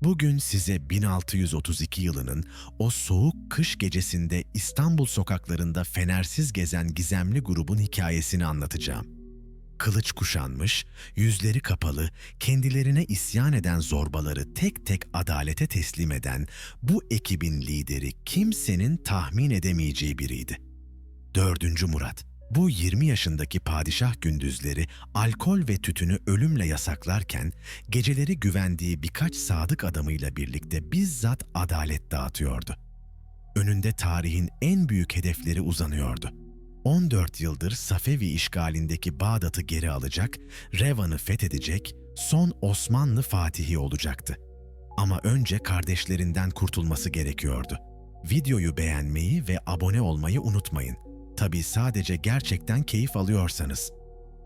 Bugün size 1632 yılının o soğuk kış gecesinde İstanbul sokaklarında fenersiz gezen gizemli grubun hikayesini anlatacağım. Kılıç kuşanmış, yüzleri kapalı, kendilerine isyan eden zorbaları tek tek adalete teslim eden bu ekibin lideri kimsenin tahmin edemeyeceği biriydi. 4. Murat. Bu 20 yaşındaki padişah gündüzleri alkol ve tütünü ölümle yasaklarken geceleri güvendiği birkaç sadık adamıyla birlikte bizzat adalet dağıtıyordu. Önünde tarihin en büyük hedefleri uzanıyordu. 14 yıldır Safevi işgalindeki Bağdat'ı geri alacak, Revan'ı fethedecek, son Osmanlı fatihi olacaktı. Ama önce kardeşlerinden kurtulması gerekiyordu. Videoyu beğenmeyi ve abone olmayı unutmayın. Tabii sadece gerçekten keyif alıyorsanız.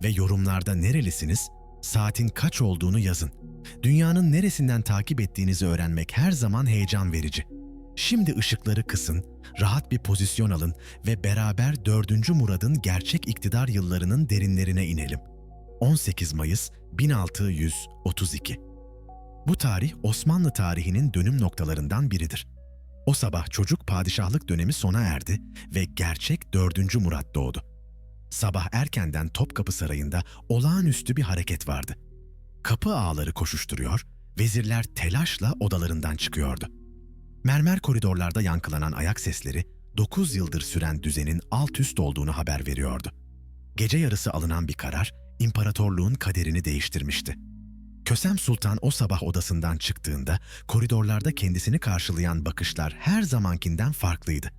Ve yorumlarda nerelisiniz, saatin kaç olduğunu yazın. Dünyanın neresinden takip ettiğinizi öğrenmek her zaman heyecan verici. Şimdi ışıkları kısın, rahat bir pozisyon alın ve beraber 4. Murad'ın gerçek iktidar yıllarının derinlerine inelim. 18 Mayıs 1632. Bu tarih Osmanlı tarihinin dönüm noktalarından biridir. O sabah çocuk padişahlık dönemi sona erdi ve gerçek 4. Murat doğdu. Sabah erkenden Topkapı Sarayı'nda olağanüstü bir hareket vardı. Kapı ağaları koşuşturuyor, vezirler telaşla odalarından çıkıyordu. Mermer koridorlarda yankılanan ayak sesleri 9 yıldır süren düzenin alt üst olduğunu haber veriyordu. Gece yarısı alınan bir karar imparatorluğun kaderini değiştirmişti. Kösem Sultan o sabah odasından çıktığında koridorlarda kendisini karşılayan bakışlar her zamankinden farklıydı.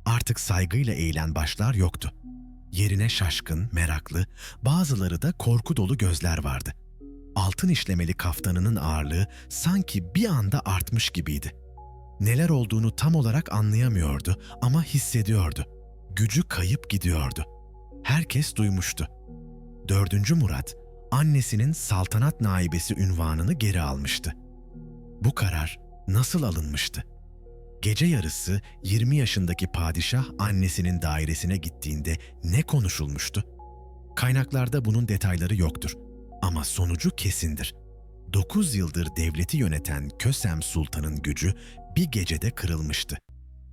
Artık saygıyla eğilen başlar yoktu. Yerine şaşkın, meraklı, bazıları da korku dolu gözler vardı. Altın işlemeli kaftanının ağırlığı sanki bir anda artmış gibiydi. Neler olduğunu tam olarak anlayamıyordu ama hissediyordu. Gücü kayıp gidiyordu. Herkes duymuştu. 4. Murat, annesinin saltanat naibesi unvanını geri almıştı. Bu karar nasıl alınmıştı? Gece yarısı 20 yaşındaki padişah annesinin dairesine gittiğinde ne konuşulmuştu? Kaynaklarda bunun detayları yoktur ama sonucu kesindir. 9 yıldır devleti yöneten Kösem Sultan'ın gücü bir gecede kırılmıştı.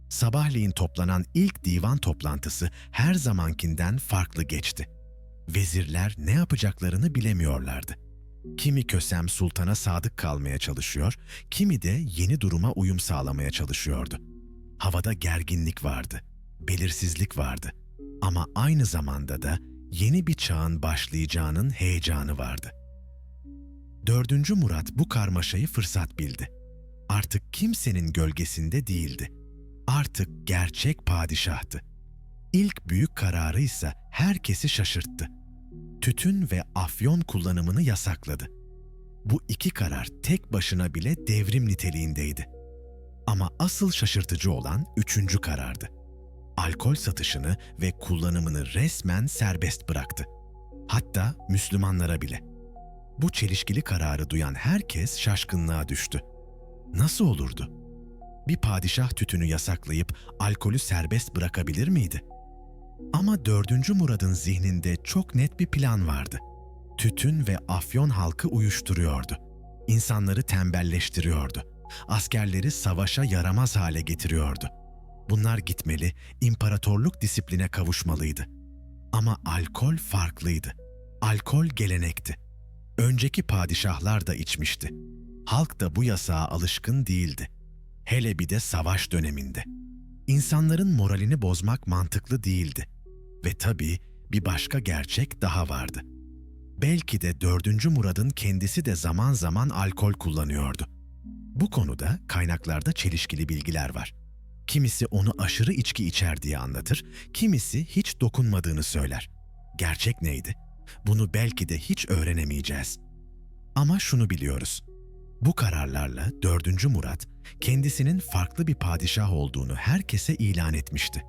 Sabahleyin toplanan ilk divan toplantısı her zamankinden farklı geçti. Vezirler ne yapacaklarını bilemiyorlardı. Kimi Kösem Sultan'a sadık kalmaya çalışıyor, kimi de yeni duruma uyum sağlamaya çalışıyordu. Havada gerginlik vardı, belirsizlik vardı. Ama aynı zamanda da yeni bir çağın başlayacağının heyecanı vardı. 4. Murat bu karmaşayı fırsat bildi. Artık kimsenin gölgesinde değildi. Artık gerçek padişahtı. İlk büyük kararı ise herkesi şaşırttı. Tütün ve afyon kullanımını yasakladı. Bu iki karar tek başına bile devrim niteliğindeydi. Ama asıl şaşırtıcı olan 3. karardı. Alkol satışını ve kullanımını resmen serbest bıraktı. Hatta Müslümanlara bile. Bu çelişkili kararı duyan herkes şaşkınlığa düştü. Nasıl olurdu? Bir padişah tütünü yasaklayıp alkolü serbest bırakabilir miydi? Ama 4. Murad'ın zihninde çok net bir plan vardı. Tütün ve afyon halkı uyuşturuyordu. İnsanları tembelleştiriyordu. Askerleri savaşa yaramaz hale getiriyordu. Bunlar gitmeli, imparatorluk disipline kavuşmalıydı. Ama alkol farklıydı. Alkol gelenekti. Önceki padişahlar da içmişti. Halk da bu yasağa alışkın değildi. Hele bir de savaş döneminde. İnsanların moralini bozmak mantıklı değildi. Ve tabii bir başka gerçek daha vardı. Belki de 4. Murad'ın kendisi de zaman zaman alkol kullanıyordu. Bu konuda kaynaklarda çelişkili bilgiler var. Kimisi onu aşırı içki içer diye anlatır, kimisi hiç dokunmadığını söyler. Gerçek neydi? Bunu belki de hiç öğrenemeyeceğiz. Ama şunu biliyoruz. Bu kararlarla 4. Murat kendisinin farklı bir padişah olduğunu herkese ilan etmişti.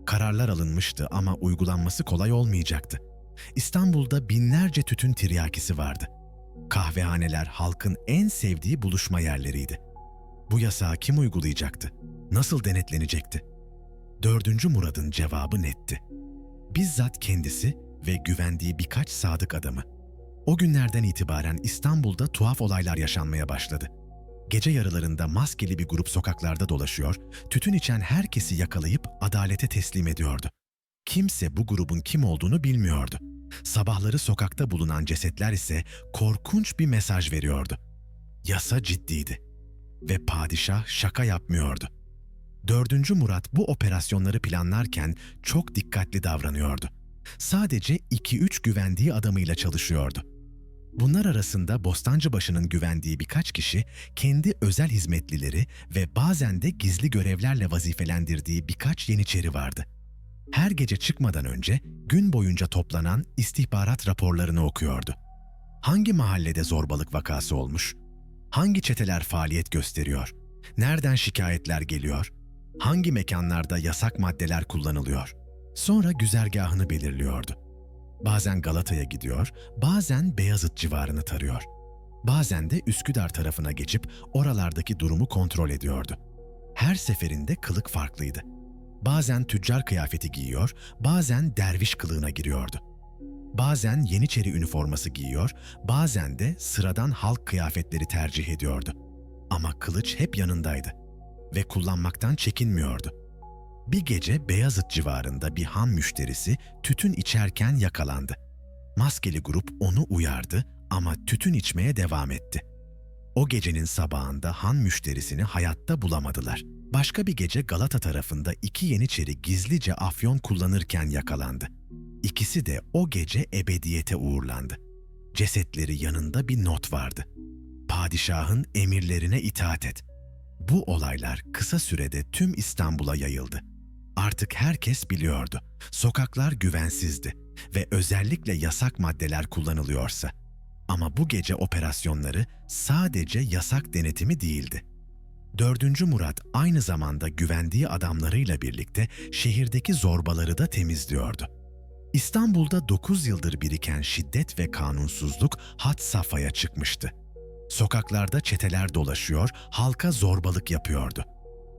Kararlar alınmıştı ama uygulanması kolay olmayacaktı. İstanbul'da binlerce tütün tiryakisi vardı. Kahvehaneler halkın en sevdiği buluşma yerleriydi. Bu yasağı kim uygulayacaktı? Nasıl denetlenecekti? 4. Murad'ın cevabı netti. Bizzat kendisi ve güvendiği birkaç sadık adamı. O günlerden itibaren İstanbul'da tuhaf olaylar yaşanmaya başladı. Gece yarılarında maskeli bir grup sokaklarda dolaşıyor, tütün içen herkesi yakalayıp adalete teslim ediyordu. Kimse bu grubun kim olduğunu bilmiyordu. Sabahları sokakta bulunan cesetler ise korkunç bir mesaj veriyordu. Yasa ciddiydi ve padişah şaka yapmıyordu. 4. Murat bu operasyonları planlarken çok dikkatli davranıyordu. Sadece 2-3 güvendiği adamıyla çalışıyordu. Bunlar arasında Bostancıbaşı'nın güvendiği birkaç kişi, kendi özel hizmetlileri ve bazen de gizli görevlerle vazifelendirdiği birkaç yeniçeri vardı. Her gece çıkmadan önce gün boyunca toplanan istihbarat raporlarını okuyordu. Hangi mahallede zorbalık vakası olmuş? Hangi çeteler faaliyet gösteriyor? Nereden şikayetler geliyor? Hangi mekanlarda yasak maddeler kullanılıyor? Sonra güzergahını belirliyordu. Bazen Galata'ya gidiyor, bazen Beyazıt civarını tarıyor. Bazen de Üsküdar tarafına geçip oralardaki durumu kontrol ediyordu. Her seferinde kılık farklıydı. Bazen tüccar kıyafeti giyiyor, bazen derviş kılığına giriyordu. Bazen Yeniçeri üniforması giyiyor, bazen de sıradan halk kıyafetleri tercih ediyordu. Ama kılıç hep yanındaydı ve kullanmaktan çekinmiyordu. Bir gece Beyazıt civarında bir ham müşterisi tütün içerken yakalandı. Maskeli grup onu uyardı ama tütün içmeye devam etti. O gecenin sabahında han müşterisini hayatta bulamadılar. Başka bir gece Galata tarafında 2 yeniçeri gizlice afyon kullanırken yakalandı. İkisi de o gece ebediyete uğurlandı. Cesetleri yanında bir not vardı. Padişahın emirlerine itaat et. Bu olaylar kısa sürede tüm İstanbul'a yayıldı. Artık herkes biliyordu. Sokaklar güvensizdi ve özellikle yasak maddeler kullanılıyorsa. Ama bu gece operasyonları sadece yasak denetimi değildi. 4. Murat aynı zamanda güvendiği adamlarıyla birlikte şehirdeki zorbaları da temizliyordu. İstanbul'da 9 yıldır biriken şiddet ve kanunsuzluk had safhaya çıkmıştı. Sokaklarda çeteler dolaşıyor, halka zorbalık yapıyordu.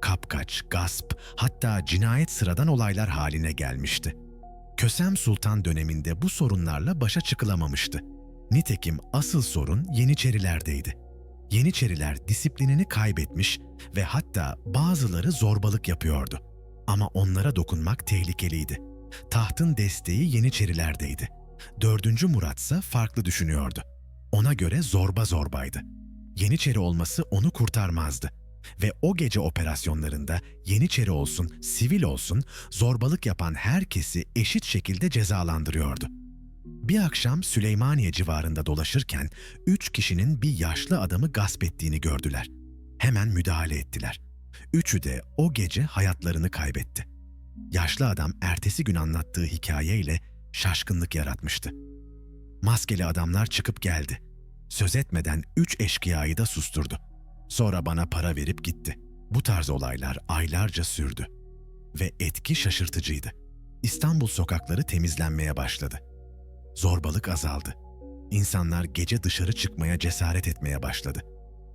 Kapkaç, gasp, hatta cinayet sıradan olaylar haline gelmişti. Kösem Sultan döneminde bu sorunlarla başa çıkılamamıştı. Nitekim asıl sorun Yeniçerilerdeydi. Yeniçeriler disiplinini kaybetmiş ve hatta bazıları zorbalık yapıyordu. Ama onlara dokunmak tehlikeliydi. Tahtın desteği Yeniçerilerdeydi. 4. Murat ise farklı düşünüyordu. Ona göre zorba zorbaydı. Yeniçeri olması onu kurtarmazdı. Ve o gece operasyonlarında Yeniçeri olsun, sivil olsun, zorbalık yapan herkesi eşit şekilde cezalandırıyordu. Bir akşam Süleymaniye civarında dolaşırken 3 kişinin bir yaşlı adamı gasp ettiğini gördüler. Hemen müdahale ettiler. Üçü de o gece hayatlarını kaybetti. Yaşlı adam ertesi gün anlattığı hikayeyle şaşkınlık yaratmıştı. Maskeli adamlar çıkıp geldi. Söz etmeden 3 eşkıyayı da susturdu. Sonra bana para verip gitti. Bu tarz olaylar aylarca sürdü. Ve etki şaşırtıcıydı. İstanbul sokakları temizlenmeye başladı. Zorbalık azaldı. İnsanlar gece dışarı çıkmaya cesaret etmeye başladı.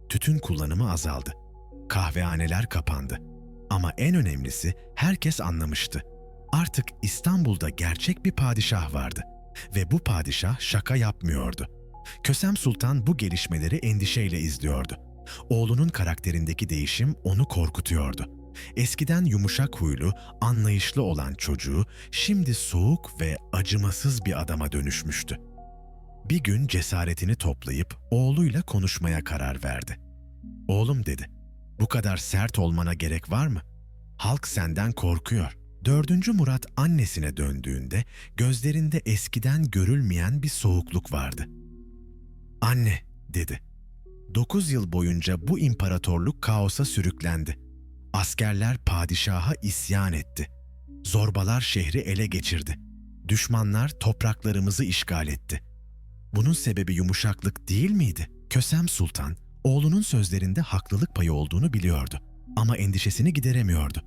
Tütün kullanımı azaldı. Kahvehaneler kapandı. Ama en önemlisi herkes anlamıştı. Artık İstanbul'da gerçek bir padişah vardı. Ve bu padişah şaka yapmıyordu. Kösem Sultan bu gelişmeleri endişeyle izliyordu. Oğlunun karakterindeki değişim onu korkutuyordu. Eskiden yumuşak huylu, anlayışlı olan çocuğu şimdi soğuk ve acımasız bir adama dönüşmüştü. Bir gün cesaretini toplayıp oğluyla konuşmaya karar verdi. "Oğlum," dedi, "bu kadar sert olmana gerek var mı? Halk senden korkuyor." 4. Murat annesine döndüğünde gözlerinde eskiden görülmeyen bir soğukluk vardı. "Anne," dedi. 9 yıl boyunca bu imparatorluk kaosa sürüklendi. Askerler padişaha isyan etti. Zorbalar şehri ele geçirdi. Düşmanlar topraklarımızı işgal etti. Bunun sebebi yumuşaklık değil miydi? Kösem Sultan, oğlunun sözlerinde haklılık payı olduğunu biliyordu. Ama endişesini gideremiyordu.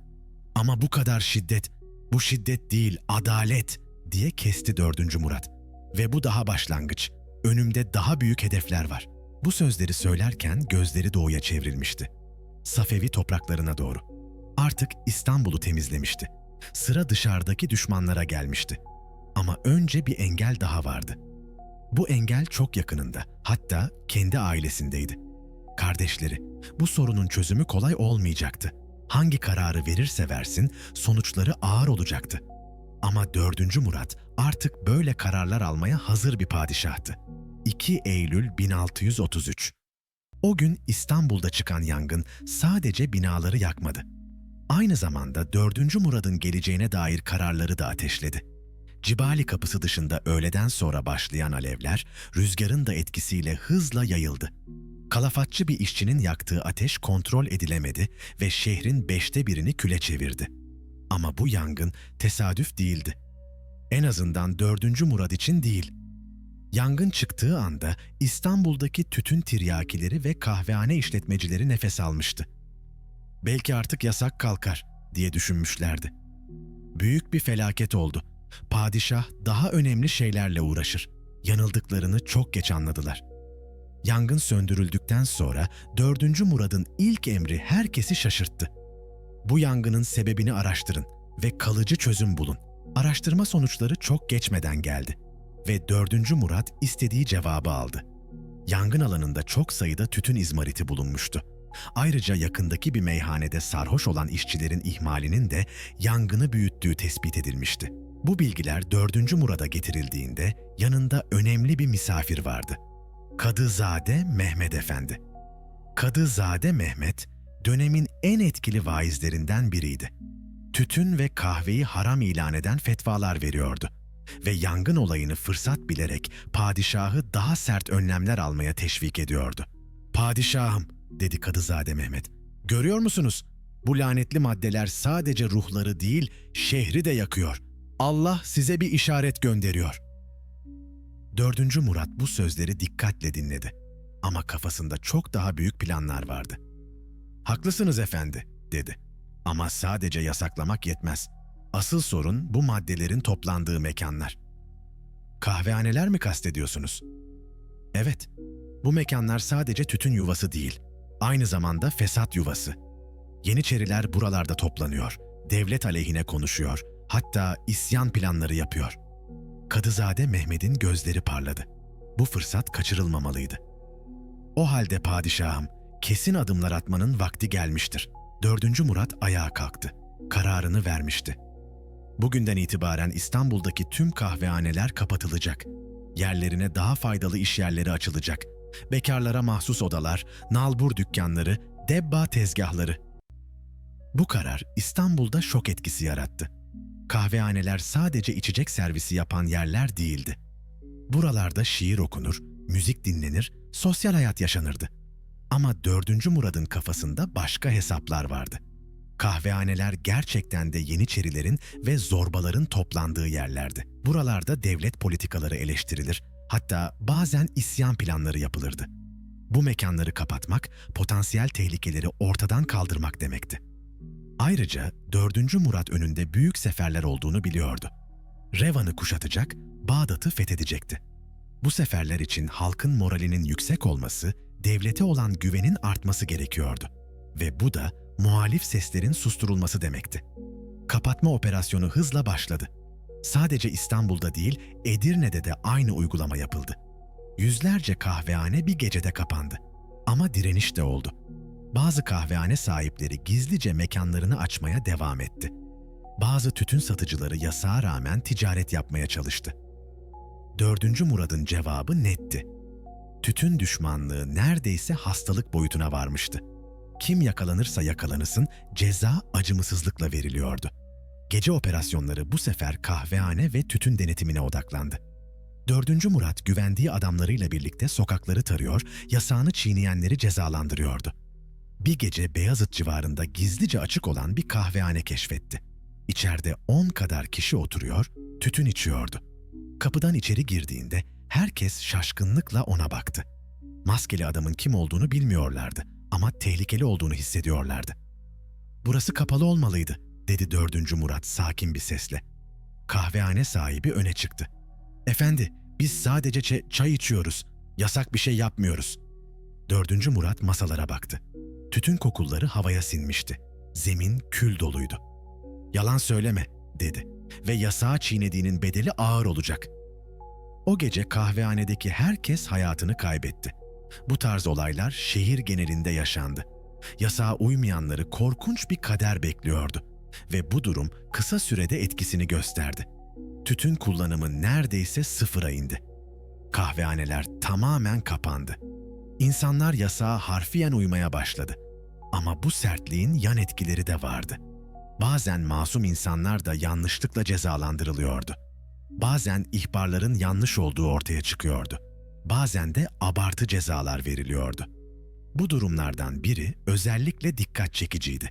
"Ama bu kadar şiddet, bu şiddet değil, adalet," diye kesti 4. Murat. "Ve bu daha başlangıç. Önümde daha büyük hedefler var." Bu sözleri söylerken gözleri doğuya çevrilmişti. Safevi topraklarına doğru. Artık İstanbul'u temizlemişti. Sıra dışarıdaki düşmanlara gelmişti. Ama önce bir engel daha vardı. Bu engel çok yakınında, hatta kendi ailesindeydi. kardeşleri. Bu sorunun çözümü kolay olmayacaktı. Hangi kararı verirse versin sonuçları ağır olacaktı. Ama 4. Murat artık böyle kararlar almaya hazır bir padişahtı. 2 Eylül 1633. O gün İstanbul'da çıkan yangın sadece binaları yakmadı. Aynı zamanda 4. Murad'ın geleceğine dair kararları da ateşledi. Cibali Kapısı dışında öğleden sonra başlayan alevler rüzgarın da etkisiyle hızla yayıldı. Kalafatçı bir işçinin yaktığı ateş kontrol edilemedi ve şehrin 1/5'ini küle çevirdi. Ama bu yangın tesadüf değildi. En azından 4. Murad için değil. Yangın çıktığı anda İstanbul'daki tütün tiryakileri ve kahvehane işletmecileri nefes almıştı. Belki artık yasak kalkar diye düşünmüşlerdi. Büyük bir felaket oldu. Padişah daha önemli şeylerle uğraşır. Yanıldıklarını çok geç anladılar. Yangın söndürüldükten sonra 4. Murad'ın ilk emri herkesi şaşırttı. Bu yangının sebebini araştırın ve kalıcı çözüm bulun. Araştırma sonuçları çok geçmeden geldi ve 4. Murad istediği cevabı aldı. Yangın alanında çok sayıda tütün izmariti bulunmuştu. Ayrıca yakındaki bir meyhanede sarhoş olan işçilerin ihmalinin de yangını büyüttüğü tespit edilmişti. Bu bilgiler 4. Murad'a getirildiğinde yanında önemli bir misafir vardı. Kadızade Mehmed Efendi. Kadızade Mehmet, dönemin en etkili vaizlerinden biriydi. Tütün ve kahveyi haram ilan eden fetvalar veriyordu ve yangın olayını fırsat bilerek padişahı daha sert önlemler almaya teşvik ediyordu. "Padişahım," dedi Kadızade Mehmet, "görüyor musunuz? Bu lanetli maddeler sadece ruhları değil, şehri de yakıyor. Allah size bir işaret gönderiyor." 4. Murat bu sözleri dikkatle dinledi. Ama kafasında çok daha büyük planlar vardı. "Haklısınız efendi," dedi. "Ama sadece yasaklamak yetmez. Asıl sorun bu maddelerin toplandığı mekanlar." "Kahvehaneler mi kastediyorsunuz?" "Evet. Bu mekanlar sadece tütün yuvası değil, aynı zamanda fesat yuvası. Yeniçeriler buralarda toplanıyor, devlet aleyhine konuşuyor, hatta isyan planları yapıyor." Kadızade Mehmet'in gözleri parladı. Bu fırsat kaçırılmamalıydı. "O halde padişahım, kesin adımlar atmanın vakti gelmiştir." 4. Murat ayağa kalktı. Kararını vermişti. "Bugünden itibaren İstanbul'daki tüm kahvehaneler kapatılacak. Yerlerine daha faydalı iş yerleri açılacak. Bekarlara mahsus odalar, nalbur dükkanları, debba tezgahları." Bu karar İstanbul'da şok etkisi yarattı. Kahvehaneler sadece içecek servisi yapan yerler değildi. Buralarda şiir okunur, müzik dinlenir, sosyal hayat yaşanırdı. Ama 4. Murad'ın kafasında başka hesaplar vardı. Kahvehaneler gerçekten de Yeniçerilerin ve zorbaların toplandığı yerlerdi. Buralarda devlet politikaları eleştirilir, hatta bazen isyan planları yapılırdı. Bu mekanları kapatmak, potansiyel tehlikeleri ortadan kaldırmak demekti. Ayrıca 4. Murat önünde büyük seferler olduğunu biliyordu. Revan'ı kuşatacak, Bağdat'ı fethedecekti. Bu seferler için halkın moralinin yüksek olması, devlete olan güvenin artması gerekiyordu. Ve bu da muhalif seslerin susturulması demekti. Kapatma operasyonu hızla başladı. Sadece İstanbul'da değil, Edirne'de de aynı uygulama yapıldı. Yüzlerce kahvehane bir gecede kapandı. Ama direniş de oldu. Bazı kahvehane sahipleri gizlice mekanlarını açmaya devam etti. Bazı tütün satıcıları yasağa rağmen ticaret yapmaya çalıştı. 4. Murad'ın cevabı netti. Tütün düşmanlığı neredeyse hastalık boyutuna varmıştı. Kim yakalanırsa yakalanırsın, ceza acımasızlıkla veriliyordu. Gece operasyonları bu sefer kahvehane ve tütün denetimine odaklandı. 4. Murat güvendiği adamlarıyla birlikte sokakları tarıyor, yasağını çiğneyenleri cezalandırıyordu. Bir gece Beyazıt civarında gizlice açık olan bir kahvehane keşfetti. İçeride 10 kadar kişi oturuyor, tütün içiyordu. Kapıdan içeri girdiğinde herkes şaşkınlıkla ona baktı. Maskeli adamın kim olduğunu bilmiyorlardı ama tehlikeli olduğunu hissediyorlardı. "Burası kapalı olmalıydı," dedi 4. Murat sakin bir sesle. Kahvehane sahibi öne çıktı. "Efendi, biz sadece çay içiyoruz, yasak bir şey yapmıyoruz." 4. Murat masalara baktı. Tütün kokuları havaya sinmişti. Zemin kül doluydu. "Yalan söyleme," dedi ve yasağı çiğnediğinin bedeli ağır olacak. O gece kahvehanedeki herkes hayatını kaybetti. Bu tarz olaylar şehir genelinde yaşandı. Yasağa uymayanları korkunç bir kader bekliyordu ve bu durum kısa sürede etkisini gösterdi. Tütün kullanımı neredeyse sıfıra indi. Kahvehaneler tamamen kapandı. İnsanlar yasağa harfiyen uymaya başladı. Ama bu sertliğin yan etkileri de vardı. Bazen masum insanlar da yanlışlıkla cezalandırılıyordu. Bazen ihbarların yanlış olduğu ortaya çıkıyordu. Bazen de abartı cezalar veriliyordu. Bu durumlardan biri özellikle dikkat çekiciydi.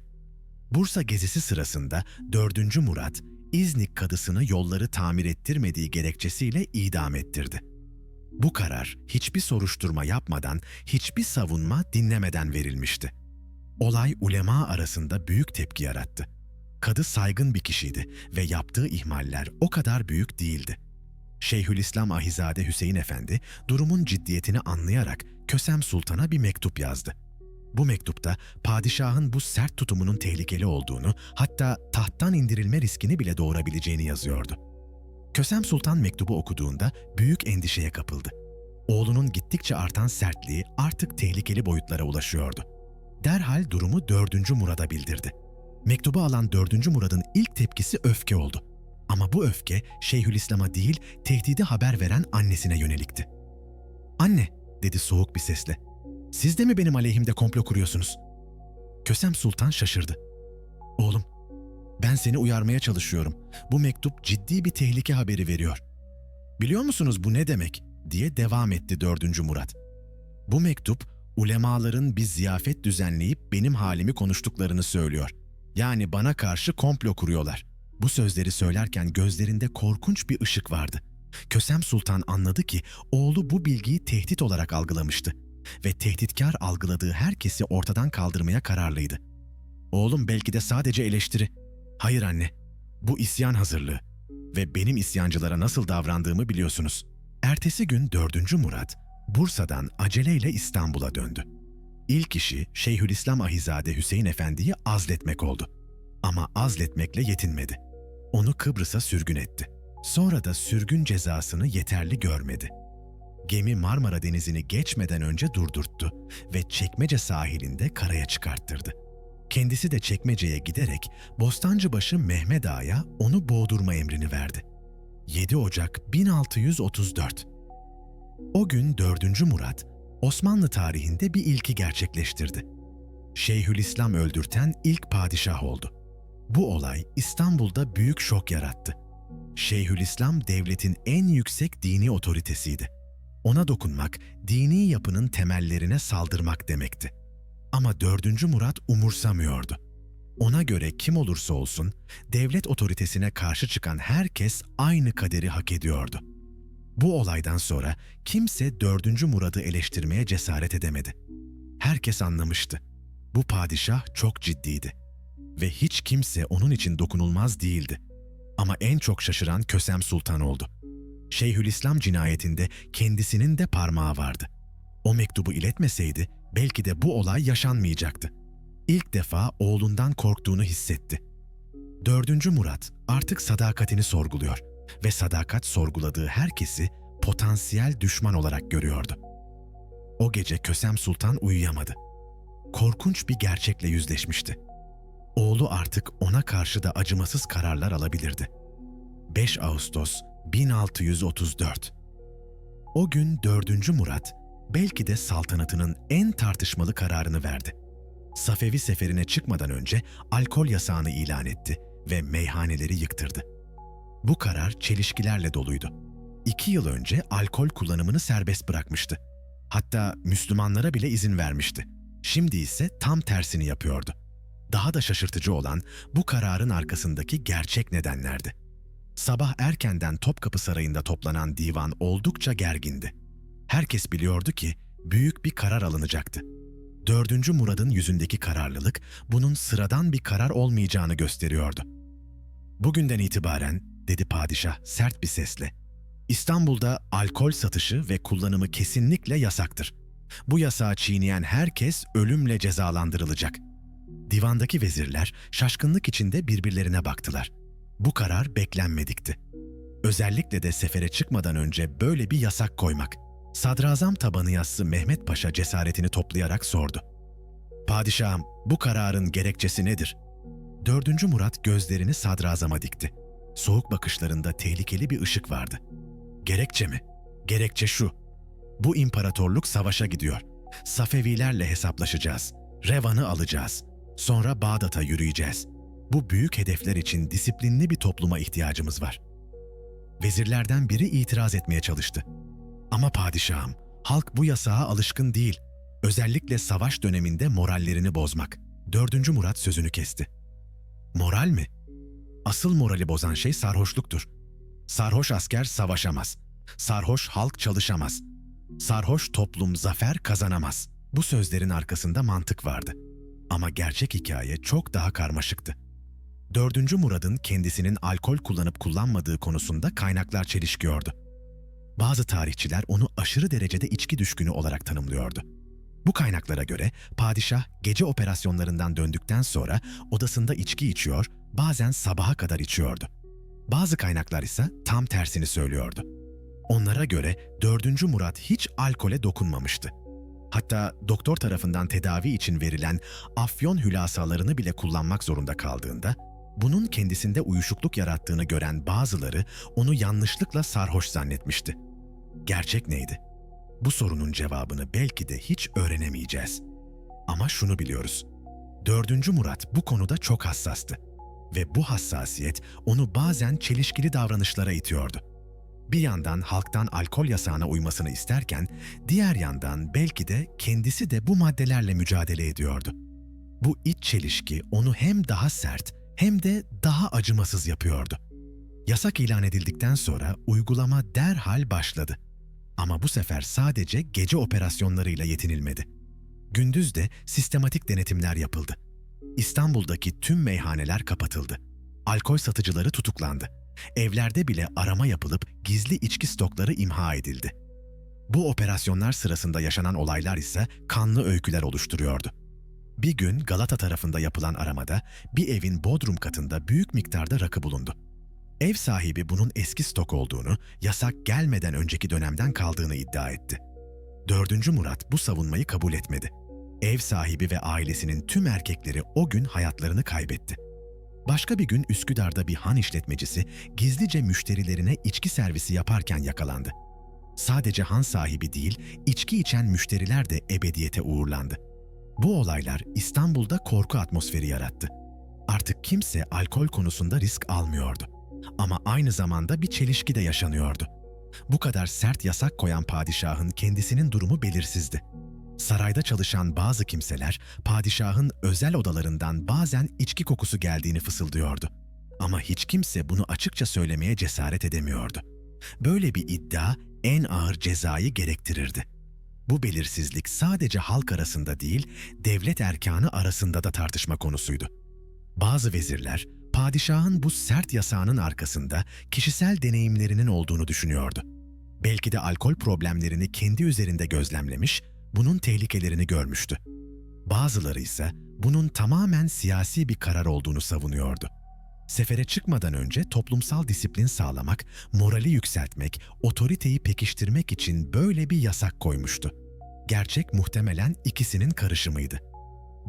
Bursa gezisi sırasında 4. Murat, İznik kadısını yolları tamir ettirmediği gerekçesiyle idam ettirdi. Bu karar hiçbir soruşturma yapmadan, hiçbir savunma dinlemeden verilmişti. Olay ulema arasında büyük tepki yarattı. Kadı saygın bir kişiydi ve yaptığı ihmaller o kadar büyük değildi. Şeyhülislam Ahizade Hüseyin Efendi durumun ciddiyetini anlayarak Kösem Sultan'a bir mektup yazdı. Bu mektupta padişahın bu sert tutumunun tehlikeli olduğunu, hatta tahttan indirilme riskini bile doğurabileceğini yazıyordu. Kösem Sultan mektubu okuduğunda büyük endişeye kapıldı. Oğlunun gittikçe artan sertliği artık tehlikeli boyutlara ulaşıyordu. Derhal durumu 4. Murad'a bildirdi. Mektubu alan 4. Murad'ın ilk tepkisi öfke oldu. Ama bu öfke Şeyhülislam'a değil, tehdidi haber veren annesine yönelikti. "Anne," dedi soğuk bir sesle, "siz de mi benim aleyhimde komplo kuruyorsunuz?" Kösem Sultan şaşırdı. "Oğlum, ben seni uyarmaya çalışıyorum. Bu mektup ciddi bir tehlike haberi veriyor. Biliyor musunuz bu ne demek?" diye devam etti 4. Murat. "Bu mektup, ulemaların bir ziyafet düzenleyip benim halimi konuştuklarını söylüyor. Yani bana karşı komplo kuruyorlar." Bu sözleri söylerken gözlerinde korkunç bir ışık vardı. Kösem Sultan anladı ki oğlu bu bilgiyi tehdit olarak algılamıştı ve tehditkar algıladığı herkesi ortadan kaldırmaya kararlıydı. "Oğlum, belki de sadece eleştiri." "Hayır anne, bu isyan hazırlığı ve benim isyancılara nasıl davrandığımı biliyorsunuz." Ertesi gün 4. Murat, Bursa'dan aceleyle İstanbul'a döndü. İlk işi Şeyhülislam Ahizade Hüseyin Efendi'yi azletmek oldu. Ama azletmekle yetinmedi. Onu Kıbrıs'a sürgün etti. Sonra da sürgün cezasını yeterli görmedi. Gemi Marmara Denizi'ni geçmeden önce durdurttu ve Çekmece sahilinde karaya çıkarttırdı. Kendisi de Çekmece'ye giderek Bostancıbaşı Mehmet Ağa'ya onu boğdurma emrini verdi. 7 Ocak 1634. O gün 4. Murat, Osmanlı tarihinde bir ilki gerçekleştirdi. Şeyhülislam öldürten ilk padişah oldu. Bu olay İstanbul'da büyük şok yarattı. Şeyhülislam devletin en yüksek dini otoritesiydi. Ona dokunmak, dini yapının temellerine saldırmak demekti. Ama 4. Murat umursamıyordu. Ona göre kim olursa olsun, devlet otoritesine karşı çıkan herkes aynı kaderi hak ediyordu. Bu olaydan sonra kimse 4. Murad'ı eleştirmeye cesaret edemedi. Herkes anlamıştı. Bu padişah çok ciddiydi ve hiç kimse onun için dokunulmaz değildi. Ama en çok şaşıran Kösem Sultan oldu. Şeyhülislam cinayetinde kendisinin de parmağı vardı. O mektubu iletmeseydi belki de bu olay yaşanmayacaktı. İlk defa oğlundan korktuğunu hissetti. 4. Murat artık sadakatini sorguluyor ve sadakat sorguladığı herkesi potansiyel düşman olarak görüyordu. O gece Kösem Sultan uyuyamadı. Korkunç bir gerçekle yüzleşmişti. Oğlu artık ona karşı da acımasız kararlar alabilirdi. 5 Ağustos 1634. O gün 4. Murat belki de saltanatının en tartışmalı kararını verdi. Safevi seferine çıkmadan önce alkol yasağını ilan etti ve meyhaneleri yıktırdı. Bu karar çelişkilerle doluydu. 2 yıl önce alkol kullanımını serbest bırakmıştı. Hatta Müslümanlara bile izin vermişti. Şimdi ise tam tersini yapıyordu. Daha da şaşırtıcı olan bu kararın arkasındaki gerçek nedenlerdi. Sabah erkenden Topkapı Sarayı'nda toplanan divan oldukça gergindi. Herkes biliyordu ki büyük bir karar alınacaktı. 4. Murad'ın yüzündeki kararlılık bunun sıradan bir karar olmayacağını gösteriyordu. "Bugünden itibaren," dedi padişah sert bir sesle, "İstanbul'da alkol satışı ve kullanımı kesinlikle yasaktır. Bu yasağı çiğneyen herkes ölümle cezalandırılacak." Divandaki vezirler şaşkınlık içinde birbirlerine baktılar. Bu karar beklenmedikti. Özellikle de sefere çıkmadan önce böyle bir yasak koymak. Sadrazam tabanı yassı Mehmet Paşa cesaretini toplayarak sordu. "Padişahım, bu kararın gerekçesi nedir?" 4. Murat gözlerini sadrazama dikti. Soğuk bakışlarında tehlikeli bir ışık vardı. "Gerekçe mi? Gerekçe şu. Bu imparatorluk savaşa gidiyor. Safevilerle hesaplaşacağız. Revan'ı alacağız. Sonra Bağdat'a yürüyeceğiz. Bu büyük hedefler için disiplinli bir topluma ihtiyacımız var." Vezirlerden biri itiraz etmeye çalıştı. "Ama padişahım, halk bu yasağa alışkın değil. Özellikle savaş döneminde morallerini bozmak." 4. Murat sözünü kesti. "Moral mi? Asıl morali bozan şey sarhoşluktur. Sarhoş asker savaşamaz. Sarhoş halk çalışamaz. Sarhoş toplum zafer kazanamaz." Bu sözlerin arkasında mantık vardı. Ama gerçek hikaye çok daha karmaşıktı. 4. Murad'ın kendisinin alkol kullanıp kullanmadığı konusunda kaynaklar çelişkiyordu. Bazı tarihçiler onu aşırı derecede içki düşkünü olarak tanımlıyordu. Bu kaynaklara göre padişah gece operasyonlarından döndükten sonra odasında içki içiyor, bazen sabaha kadar içiyordu. Bazı kaynaklar ise tam tersini söylüyordu. Onlara göre 4. Murat hiç alkole dokunmamıştı. Hatta doktor tarafından tedavi için verilen afyon hülasalarını bile kullanmak zorunda kaldığında, bunun kendisinde uyuşukluk yarattığını gören bazıları onu yanlışlıkla sarhoş zannetmişti. Gerçek neydi? Bu sorunun cevabını belki de hiç öğrenemeyeceğiz. Ama şunu biliyoruz. 4. Murat bu konuda çok hassastı. Ve bu hassasiyet onu bazen çelişkili davranışlara itiyordu. Bir yandan halktan alkol yasağına uymasını isterken, diğer yandan belki de kendisi de bu maddelerle mücadele ediyordu. Bu iç çelişki onu hem daha sert hem de daha acımasız yapıyordu. Yasak ilan edildikten sonra uygulama derhal başladı. Ama bu sefer sadece gece operasyonlarıyla yetinilmedi. Gündüz de sistematik denetimler yapıldı. İstanbul'daki tüm meyhaneler kapatıldı. Alkol satıcıları tutuklandı. Evlerde bile arama yapılıp gizli içki stokları imha edildi. Bu operasyonlar sırasında yaşanan olaylar ise kanlı öyküler oluşturuyordu. Bir gün Galata tarafında yapılan aramada bir evin bodrum katında büyük miktarda rakı bulundu. Ev sahibi bunun eski stok olduğunu, yasak gelmeden önceki dönemden kaldığını iddia etti. 4. Murat bu savunmayı kabul etmedi. Ev sahibi ve ailesinin tüm erkekleri o gün hayatlarını kaybetti. Başka bir gün Üsküdar'da bir han işletmecisi gizlice müşterilerine içki servisi yaparken yakalandı. Sadece han sahibi değil, içki içen müşteriler de ebediyete uğurlandı. Bu olaylar İstanbul'da korku atmosferi yarattı. Artık kimse alkol konusunda risk almıyordu. Ama aynı zamanda bir çelişki de yaşanıyordu. Bu kadar sert yasak koyan padişahın kendisinin durumu belirsizdi. Sarayda çalışan bazı kimseler padişahın özel odalarından bazen içki kokusu geldiğini fısıldıyordu. Ama hiç kimse bunu açıkça söylemeye cesaret edemiyordu. Böyle bir iddia en ağır cezayı gerektirirdi. Bu belirsizlik sadece halk arasında değil, devlet erkanı arasında da tartışma konusuydu. Bazı vezirler, padişahın bu sert yasağının arkasında kişisel deneyimlerinin olduğunu düşünüyordu. Belki de alkol problemlerini kendi üzerinde gözlemlemiş, bunun tehlikelerini görmüştü. Bazıları ise bunun tamamen siyasi bir karar olduğunu savunuyordu. Sefere çıkmadan önce toplumsal disiplin sağlamak, morali yükseltmek, otoriteyi pekiştirmek için böyle bir yasak koymuştu. Gerçek muhtemelen ikisinin karışımıydı.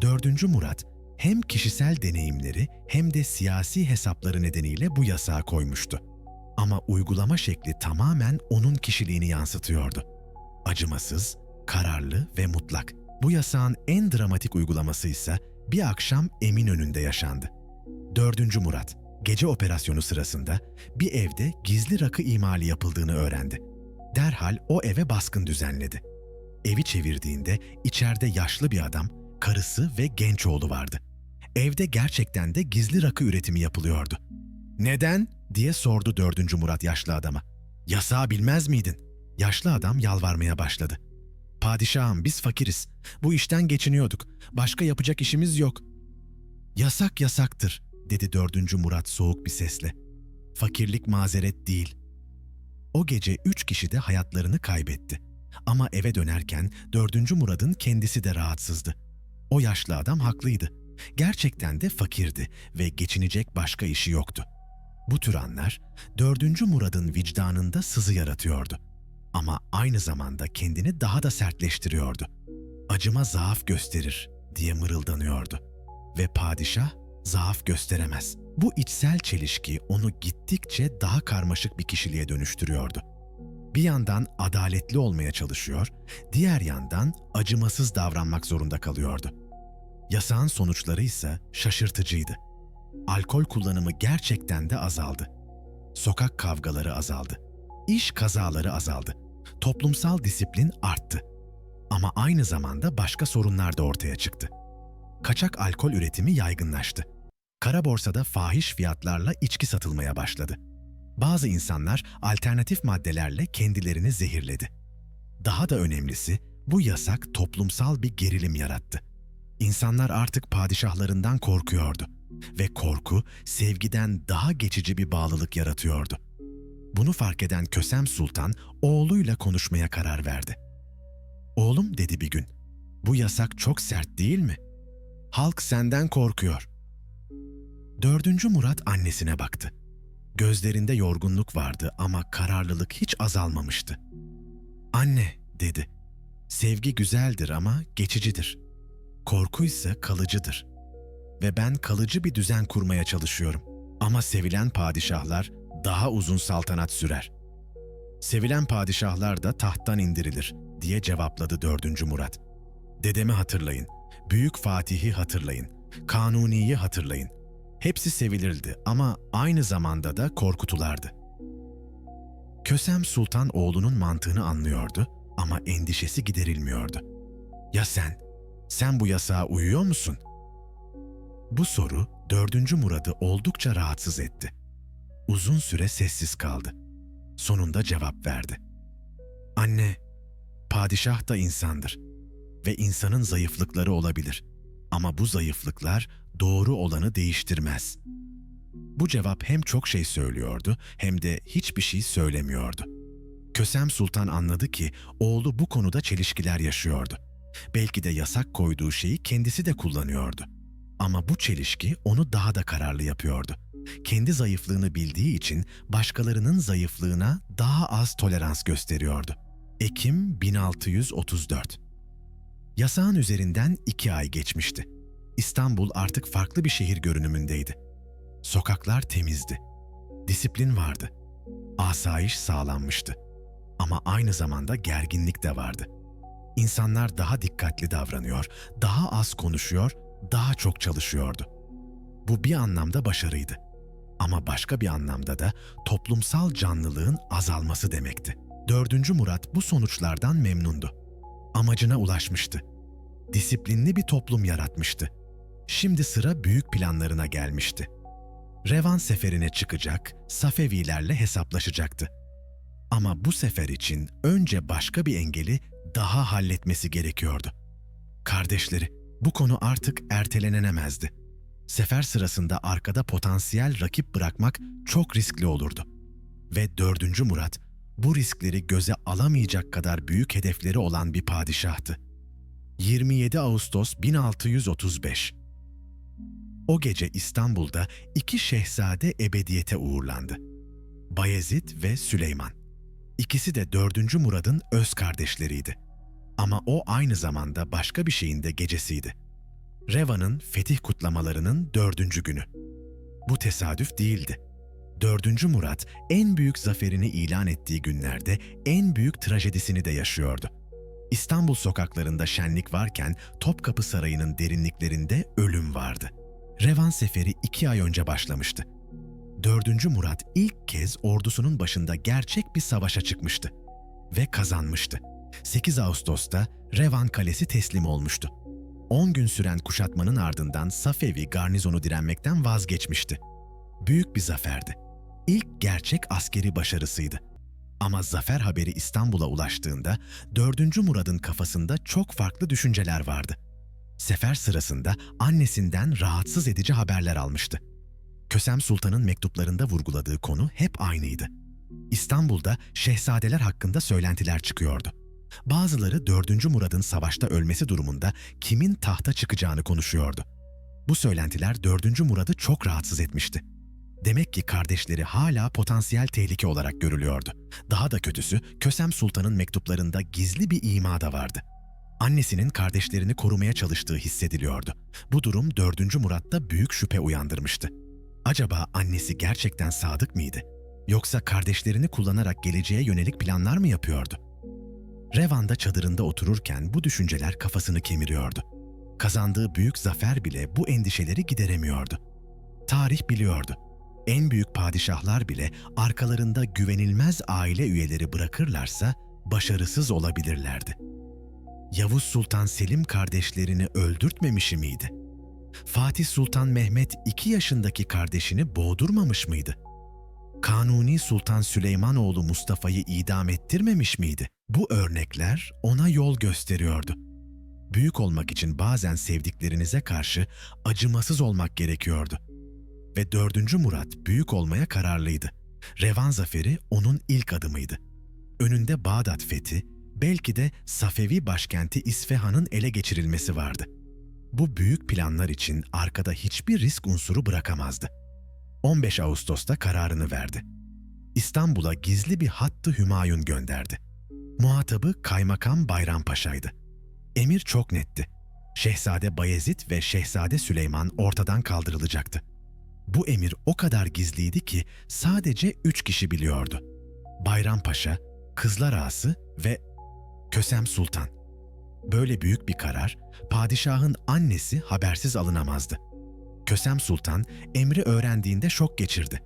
4. Murat hem kişisel deneyimleri hem de siyasi hesapları nedeniyle bu yasağı koymuştu. Ama uygulama şekli tamamen onun kişiliğini yansıtıyordu. Acımasız, kararlı ve mutlak. Bu yasağın en dramatik uygulaması ise bir akşam Eminönü'nde yaşandı. 4. Murat, gece operasyonu sırasında bir evde gizli rakı imali yapıldığını öğrendi. Derhal o eve baskın düzenledi. Evi çevirdiğinde içeride yaşlı bir adam, karısı ve genç oğlu vardı. Evde gerçekten de gizli rakı üretimi yapılıyordu. "Neden?" diye sordu 4. Murat yaşlı adama. "Yasağı bilmez miydin?" Yaşlı adam yalvarmaya başladı. "Padişahım, biz fakiriz. Bu işten geçiniyorduk. Başka yapacak işimiz yok." "Yasak yasaktır," dedi 4. Murat soğuk bir sesle. "Fakirlik mazeret değil." O gece 3 kişi de hayatlarını kaybetti. Ama eve dönerken 4. Murad'ın kendisi de rahatsızdı. O yaşlı adam haklıydı. Gerçekten de fakirdi ve geçinecek başka işi yoktu. Bu tür anlar 4. Murad'ın vicdanında sızı yaratıyordu. Ama aynı zamanda kendini daha da sertleştiriyordu. Acıma zaaf gösterir diye mırıldanıyordu. Ve padişah zaaf gösteremez. Bu içsel çelişki onu gittikçe daha karmaşık bir kişiliğe dönüştürüyordu. Bir yandan adaletli olmaya çalışıyor, diğer yandan acımasız davranmak zorunda kalıyordu. Yasağın sonuçları ise şaşırtıcıydı. Alkol kullanımı gerçekten de azaldı. Sokak kavgaları azaldı. İş kazaları azaldı. Toplumsal disiplin arttı. Ama aynı zamanda başka sorunlar da ortaya çıktı. Kaçak alkol üretimi yaygınlaştı. Kara borsada fahiş fiyatlarla içki satılmaya başladı. Bazı insanlar alternatif maddelerle kendilerini zehirledi. Daha da önemlisi, bu yasak toplumsal bir gerilim yarattı. İnsanlar artık padişahlarından korkuyordu ve korku sevgiden daha geçici bir bağlılık yaratıyordu. Bunu fark eden Kösem Sultan oğluyla konuşmaya karar verdi. "Oğlum," dedi bir gün, "bu yasak çok sert değil mi? Halk senden korkuyor." 4. Murat annesine baktı. Gözlerinde yorgunluk vardı ama kararlılık hiç azalmamıştı. "Anne," dedi, "sevgi güzeldir ama geçicidir. Korku ise kalıcıdır. Ve ben kalıcı bir düzen kurmaya çalışıyorum. Ama sevilen padişahlar daha uzun saltanat sürer. Sevilen padişahlar da tahttan indirilir," diye cevapladı 4. Murat. "Dedemi hatırlayın, Büyük Fatih'i hatırlayın, Kanuni'yi hatırlayın. Hepsi sevilirdi ama aynı zamanda da korkutulardı." Kösem Sultan oğlunun mantığını anlıyordu ama endişesi giderilmiyordu. "Ya sen? Sen bu yasağa uyuyor musun?" Bu soru 4. Murad'ı oldukça rahatsız etti. Uzun süre sessiz kaldı. Sonunda cevap verdi. "Anne, padişah da insandır ve insanın zayıflıkları olabilir. Ama bu zayıflıklar doğru olanı değiştirmez." Bu cevap hem çok şey söylüyordu hem de hiçbir şey söylemiyordu. Kösem Sultan anladı ki oğlu bu konuda çelişkiler yaşıyordu. Belki de yasak koyduğu şeyi kendisi de kullanıyordu. Ama bu çelişki onu daha da kararlı yapıyordu. Kendi zayıflığını bildiği için başkalarının zayıflığına daha az tolerans gösteriyordu. Ekim 1634. Yasağın üzerinden 2 ay geçmişti. İstanbul artık farklı bir şehir görünümündeydi. Sokaklar temizdi. Disiplin vardı. Asayiş sağlanmıştı. Ama aynı zamanda gerginlik de vardı. İnsanlar daha dikkatli davranıyor, daha az konuşuyor, daha çok çalışıyordu. Bu bir anlamda başarıydı. Ama başka bir anlamda da toplumsal canlılığın azalması demekti. 4. Murat bu sonuçlardan memnundu. Amacına ulaşmıştı. Disiplinli bir toplum yaratmıştı. Şimdi sıra büyük planlarına gelmişti. Revan seferine çıkacak, Safevilerle hesaplaşacaktı. Ama bu sefer için önce başka bir engeli daha halletmesi gerekiyordu. Kardeşleri, bu konu artık ertelenemezdi. Sefer sırasında arkada potansiyel rakip bırakmak çok riskli olurdu. Ve 4. Murat, bu riskleri göze alamayacak kadar büyük hedefleri olan bir padişahtı. 27 Ağustos 1635. O gece İstanbul'da 2 şehzade ebediyete uğurlandı. Bayezid ve Süleyman. İkisi de 4. Murad'ın öz kardeşleriydi. Ama o aynı zamanda başka bir şeyin de gecesiydi. Revan'ın fetih kutlamalarının 4. günü. Bu tesadüf değildi. 4. Murat en büyük zaferini ilan ettiği günlerde en büyük trajedisini de yaşıyordu. İstanbul sokaklarında şenlik varken Topkapı Sarayı'nın derinliklerinde ölüm vardı. Revan seferi 2 ay önce başlamıştı. 4. Murat ilk kez ordusunun başında gerçek bir savaşa çıkmıştı. Ve kazanmıştı. 8 Ağustos'ta Revan Kalesi teslim olmuştu. 10 gün süren kuşatmanın ardından Safevi garnizonu direnmekten vazgeçmişti. Büyük bir zaferdi. İlk gerçek askeri başarısıydı. Ama zafer haberi İstanbul'a ulaştığında 4. Murad'ın kafasında çok farklı düşünceler vardı. Sefer sırasında annesinden rahatsız edici haberler almıştı. Kösem Sultan'ın mektuplarında vurguladığı konu hep aynıydı. İstanbul'da şehzadeler hakkında söylentiler çıkıyordu. Bazıları 4. Murad'ın savaşta ölmesi durumunda kimin tahta çıkacağını konuşuyordu. Bu söylentiler 4. Murad'ı çok rahatsız etmişti. Demek ki kardeşleri hala potansiyel tehlike olarak görülüyordu. Daha da kötüsü, Kösem Sultan'ın mektuplarında gizli bir ima da vardı. Annesinin kardeşlerini korumaya çalıştığı hissediliyordu. Bu durum 4. Murat'ta büyük şüphe uyandırmıştı. Acaba annesi gerçekten sadık mıydı? Yoksa kardeşlerini kullanarak geleceğe yönelik planlar mı yapıyordu? Revan'da çadırında otururken bu düşünceler kafasını kemiriyordu. Kazandığı büyük zafer bile bu endişeleri gideremiyordu. Tarih biliyordu. En büyük padişahlar bile arkalarında güvenilmez aile üyeleri bırakırlarsa başarısız olabilirlerdi. Yavuz Sultan Selim kardeşlerini öldürtmemiş miydi? Fatih Sultan Mehmet 2 yaşındaki kardeşini boğdurmamış mıydı? Kanuni Sultan Süleymanoğlu Mustafa'yı idam ettirmemiş miydi? Bu örnekler ona yol gösteriyordu. Büyük olmak için bazen sevdiklerinize karşı acımasız olmak gerekiyordu. Ve 4. Murat büyük olmaya kararlıydı. Revan zaferi onun ilk adımıydı. Önünde Bağdat fethi, belki de Safevi başkenti İsfahan'ın ele geçirilmesi vardı. Bu büyük planlar için arkada hiçbir risk unsuru bırakamazdı. 15 Ağustos'ta kararını verdi. İstanbul'a gizli bir hattı Hümayun gönderdi. Muhatabı Kaymakam Bayrampaşa'ydı. Emir çok netti. Şehzade Bayezid ve Şehzade Süleyman ortadan kaldırılacaktı. Bu emir o kadar gizliydi ki sadece 3 kişi biliyordu. Bayrampaşa, Kızlar Ağası ve Kösem Sultan. Böyle büyük bir karar, padişahın annesi habersiz alınamazdı. Kösem Sultan emri öğrendiğinde şok geçirdi.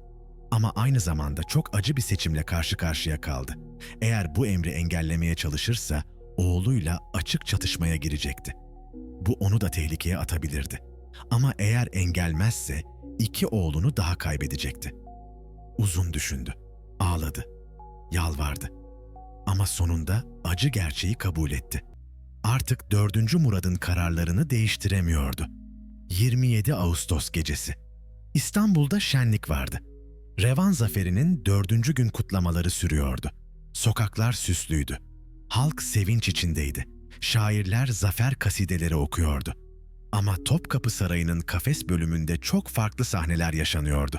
Ama aynı zamanda çok acı bir seçimle karşı karşıya kaldı. Eğer bu emri engellemeye çalışırsa oğluyla açık çatışmaya girecekti. Bu onu da tehlikeye atabilirdi. Ama eğer engelmezse 2 oğlunu daha kaybedecekti. Uzun düşündü, ağladı, yalvardı. Ama sonunda acı gerçeği kabul etti. Artık 4. Murad'ın kararlarını değiştiremiyordu. 27 Ağustos gecesi. İstanbul'da şenlik vardı. Revan zaferinin 4. gün kutlamaları sürüyordu. Sokaklar süslüydü. Halk sevinç içindeydi. Şairler zafer kasideleri okuyordu. Ama Topkapı Sarayı'nın kafes bölümünde çok farklı sahneler yaşanıyordu.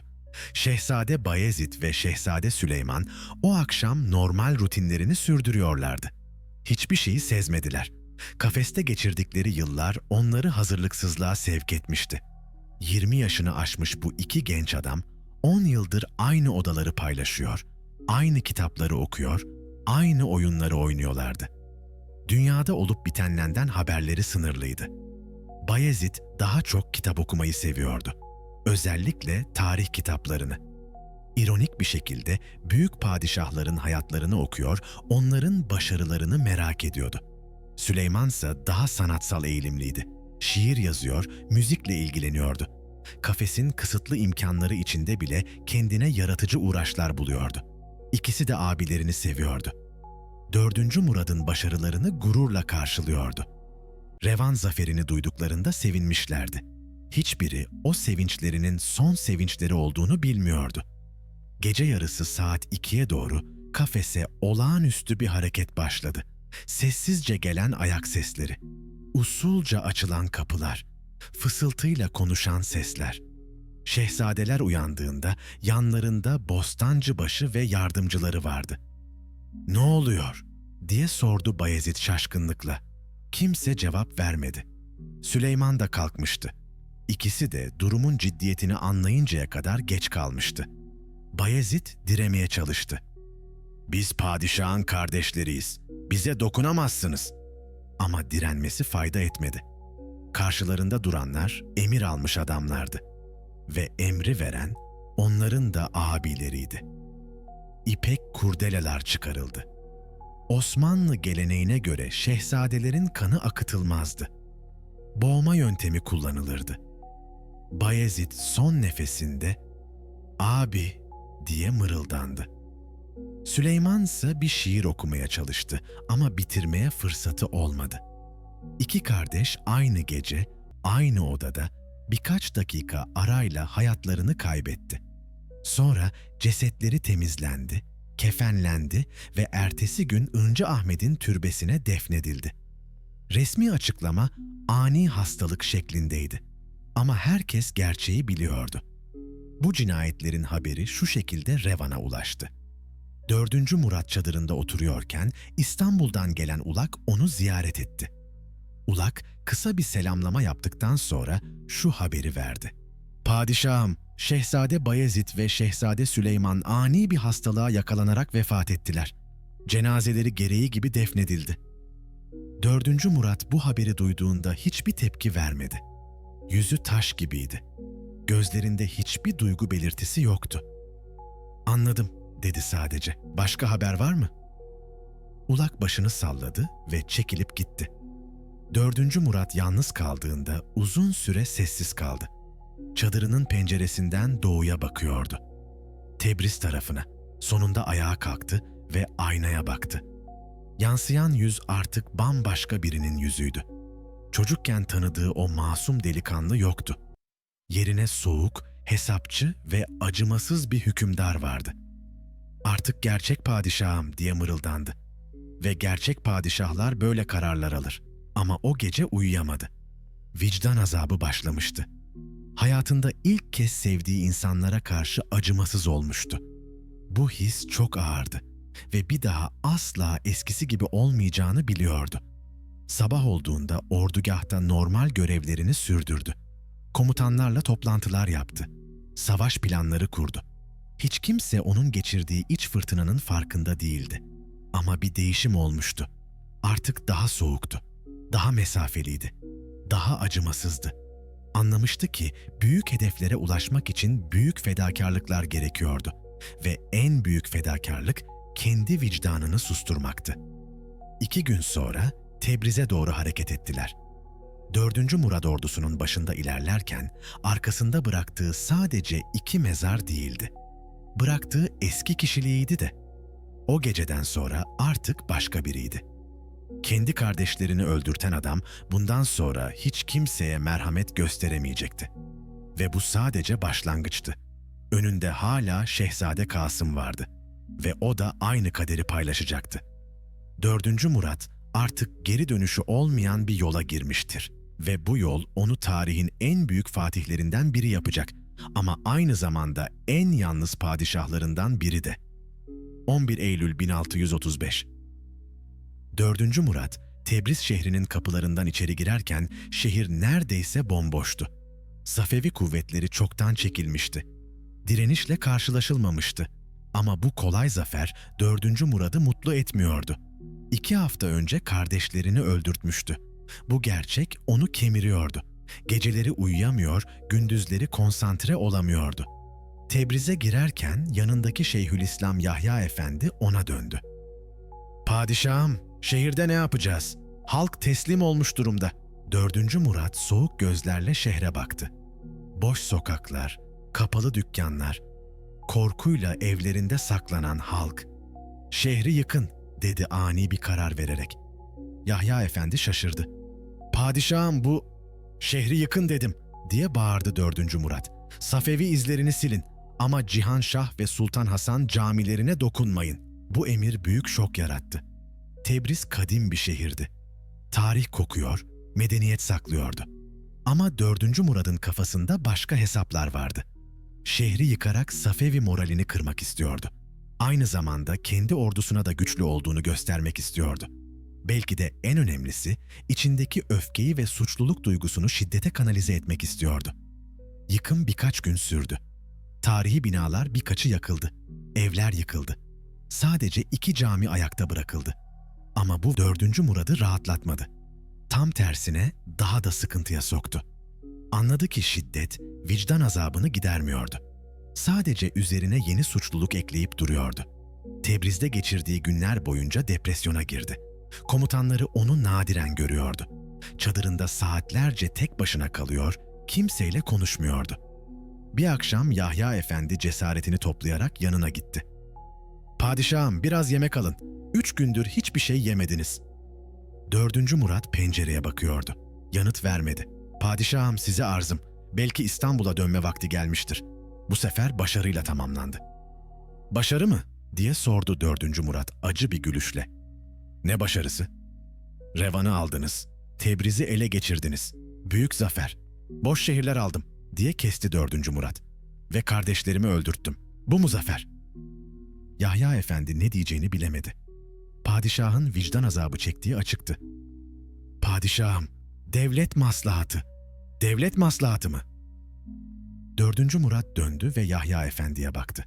Şehzade Bayezid ve Şehzade Süleyman o akşam normal rutinlerini sürdürüyorlardı. Hiçbir şeyi sezmediler. Kafeste geçirdikleri yıllar onları hazırlıksızlığa sevk etmişti. 20 yaşını aşmış bu 2 genç adam 10 yıldır aynı odaları paylaşıyor, aynı kitapları okuyor, aynı oyunları oynuyorlardı. Dünyada olup bitenlerden haberleri sınırlıydı. Bayezid daha çok kitap okumayı seviyordu. Özellikle tarih kitaplarını. İronik bir şekilde büyük padişahların hayatlarını okuyor, onların başarılarını merak ediyordu. Süleyman ise daha sanatsal eğilimliydi. Şiir yazıyor, müzikle ilgileniyordu. Kafesin kısıtlı imkanları içinde bile kendine yaratıcı uğraşlar buluyordu. İkisi de abilerini seviyordu. 4. Murad'ın başarılarını gururla karşılıyordu. Revan zaferini duyduklarında sevinmişlerdi. Hiçbiri o sevinçlerinin son sevinçleri olduğunu bilmiyordu. Gece yarısı saat 2'ye doğru kafese olağanüstü bir hareket başladı. Sessizce gelen ayak sesleri, usulca açılan kapılar, fısıltıyla konuşan sesler. Şehzadeler uyandığında yanlarında Bostancıbaşı ve yardımcıları vardı. "Ne oluyor?" diye sordu Bayezid şaşkınlıkla. Kimse cevap vermedi. Süleyman da kalkmıştı. İkisi de durumun ciddiyetini anlayıncaya kadar geç kalmıştı. Bayezid diremeye çalıştı. "Biz padişahın kardeşleriyiz. Bize dokunamazsınız." Ama direnmesi fayda etmedi. Karşılarında duranlar emir almış adamlardı. Ve emri veren onların da abileriydi. İpek kurdeleler çıkarıldı. Osmanlı geleneğine göre şehzadelerin kanı akıtılmazdı. Boğma yöntemi kullanılırdı. Bayezid son nefesinde "Abi" diye mırıldandı. Süleyman ise bir şiir okumaya çalıştı ama bitirmeye fırsatı olmadı. 2 kardeş aynı gece, aynı odada birkaç dakika arayla hayatlarını kaybetti. Sonra cesetleri temizlendi, kefenlendi ve ertesi gün Ince Ahmet'in türbesine defnedildi. Resmi açıklama ani hastalık şeklindeydi. Ama herkes gerçeği biliyordu. Bu cinayetlerin haberi şu şekilde Revan'a ulaştı. 4. Murat çadırında oturuyorken İstanbul'dan gelen Ulak onu ziyaret etti. Ulak kısa bir selamlama yaptıktan sonra şu haberi verdi. Padişahım, Şehzade Bayezid ve Şehzade Süleyman ani bir hastalığa yakalanarak vefat ettiler. Cenazeleri gereği gibi defnedildi. 4. Murat bu haberi duyduğunda hiçbir tepki vermedi. Yüzü taş gibiydi. Gözlerinde hiçbir duygu belirtisi yoktu. "Anladım," dedi sadece. "Başka haber var mı?" Ulak başını salladı ve çekilip gitti. 4. Murat yalnız kaldığında uzun süre sessiz kaldı. Çadırının penceresinden doğuya bakıyordu. Tebriz tarafına. Sonunda ayağa kalktı ve aynaya baktı. Yansıyan yüz artık bambaşka birinin yüzüydü. Çocukken tanıdığı o masum delikanlı yoktu. Yerine soğuk, hesapçı ve acımasız bir hükümdar vardı. "Artık gerçek padişahım," diye mırıldandı. Ve gerçek padişahlar böyle kararlar alır. Ama o gece uyuyamadı. Vicdan azabı başlamıştı. Hayatında ilk kez sevdiği insanlara karşı acımasız olmuştu. Bu his çok ağırdı ve bir daha asla eskisi gibi olmayacağını biliyordu. Sabah olduğunda ordugahta normal görevlerini sürdürdü. Komutanlarla toplantılar yaptı. Savaş planları kurdu. Hiç kimse onun geçirdiği iç fırtınanın farkında değildi. Ama bir değişim olmuştu. Artık daha soğuktu, daha mesafeliydi, daha acımasızdı. Anlamıştı ki büyük hedeflere ulaşmak için büyük fedakarlıklar gerekiyordu ve en büyük fedakarlık kendi vicdanını susturmaktı. 2 gün sonra Tebriz'e doğru hareket ettiler. 4. Murad ordusunun başında ilerlerken arkasında bıraktığı sadece 2 mezar değildi. Bıraktığı eski kişiliğiydi de. O geceden sonra artık başka biriydi. Kendi kardeşlerini öldürten adam bundan sonra hiç kimseye merhamet gösteremeyecekti. Ve bu sadece başlangıçtı. Önünde hala Şehzade Kasım vardı ve o da aynı kaderi paylaşacaktı. 4. Murat artık geri dönüşü olmayan bir yola girmiştir ve bu yol onu tarihin en büyük fatihlerinden biri yapacak ama aynı zamanda en yalnız padişahlarından biri de. 11 Eylül 1635. 4. Murat, Tebriz şehrinin kapılarından içeri girerken şehir neredeyse bomboştu. Safevi kuvvetleri çoktan çekilmişti. Direnişle karşılaşılmamıştı. Ama bu kolay zafer 4. Murad'ı mutlu etmiyordu. 2 hafta önce kardeşlerini öldürtmüştü. Bu gerçek onu kemiriyordu. Geceleri uyuyamıyor, gündüzleri konsantre olamıyordu. Tebriz'e girerken yanındaki Şeyhülislam Yahya Efendi ona döndü. "Padişahım, şehirde ne yapacağız? Halk teslim olmuş durumda." 4. Murat soğuk gözlerle şehre baktı. Boş sokaklar, kapalı dükkanlar, korkuyla evlerinde saklanan halk. "Şehri yıkın," dedi ani bir karar vererek. Yahya Efendi şaşırdı. "Padişahım bu, şehri yıkın dedim," diye bağırdı 4. Murat. "Safevi izlerini silin ama Cihanşah ve Sultan Hasan camilerine dokunmayın." Bu emir büyük şok yarattı. Tebriz kadim bir şehirdi. Tarih kokuyor, medeniyet saklıyordu. Ama 4. Murad'ın kafasında başka hesaplar vardı. Şehri yıkarak Safevi moralini kırmak istiyordu. Aynı zamanda kendi ordusuna da güçlü olduğunu göstermek istiyordu. Belki de en önemlisi, içindeki öfkeyi ve suçluluk duygusunu şiddete kanalize etmek istiyordu. Yıkım birkaç gün sürdü. Tarihi binalar birkaçı yakıldı. Evler yıkıldı. Sadece 2 cami ayakta bırakıldı. Ama bu 4. Murad'ı rahatlatmadı. Tam tersine daha da sıkıntıya soktu. Anladı ki şiddet, vicdan azabını gidermiyordu. Sadece üzerine yeni suçluluk ekleyip duruyordu. Tebriz'de geçirdiği günler boyunca depresyona girdi. Komutanları onu nadiren görüyordu. Çadırında saatlerce tek başına kalıyor, kimseyle konuşmuyordu. Bir akşam Yahya Efendi cesaretini toplayarak yanına gitti. "Padişahım, biraz yemek alın. 3 gündür hiçbir şey yemediniz." 4. Murat pencereye bakıyordu. Yanıt vermedi. "Padişahım, size arzım. Belki İstanbul'a dönme vakti gelmiştir." Bu sefer başarıyla tamamlandı. "Başarı mı?" diye sordu 4. Murat acı bir gülüşle. "Ne başarısı?" "Revan'ı aldınız. Tebriz'i ele geçirdiniz. Büyük zafer. Boş şehirler aldım," diye kesti 4. Murat. ve kardeşlerimi öldürttüm. Bu mu zafer? Yahya Efendi ne diyeceğini bilemedi. Padişahın vicdan azabı çektiği açıktı. Padişahım, devlet maslahatı. Devlet maslahatı mı? 4. Murat döndü ve Yahya Efendi'ye baktı.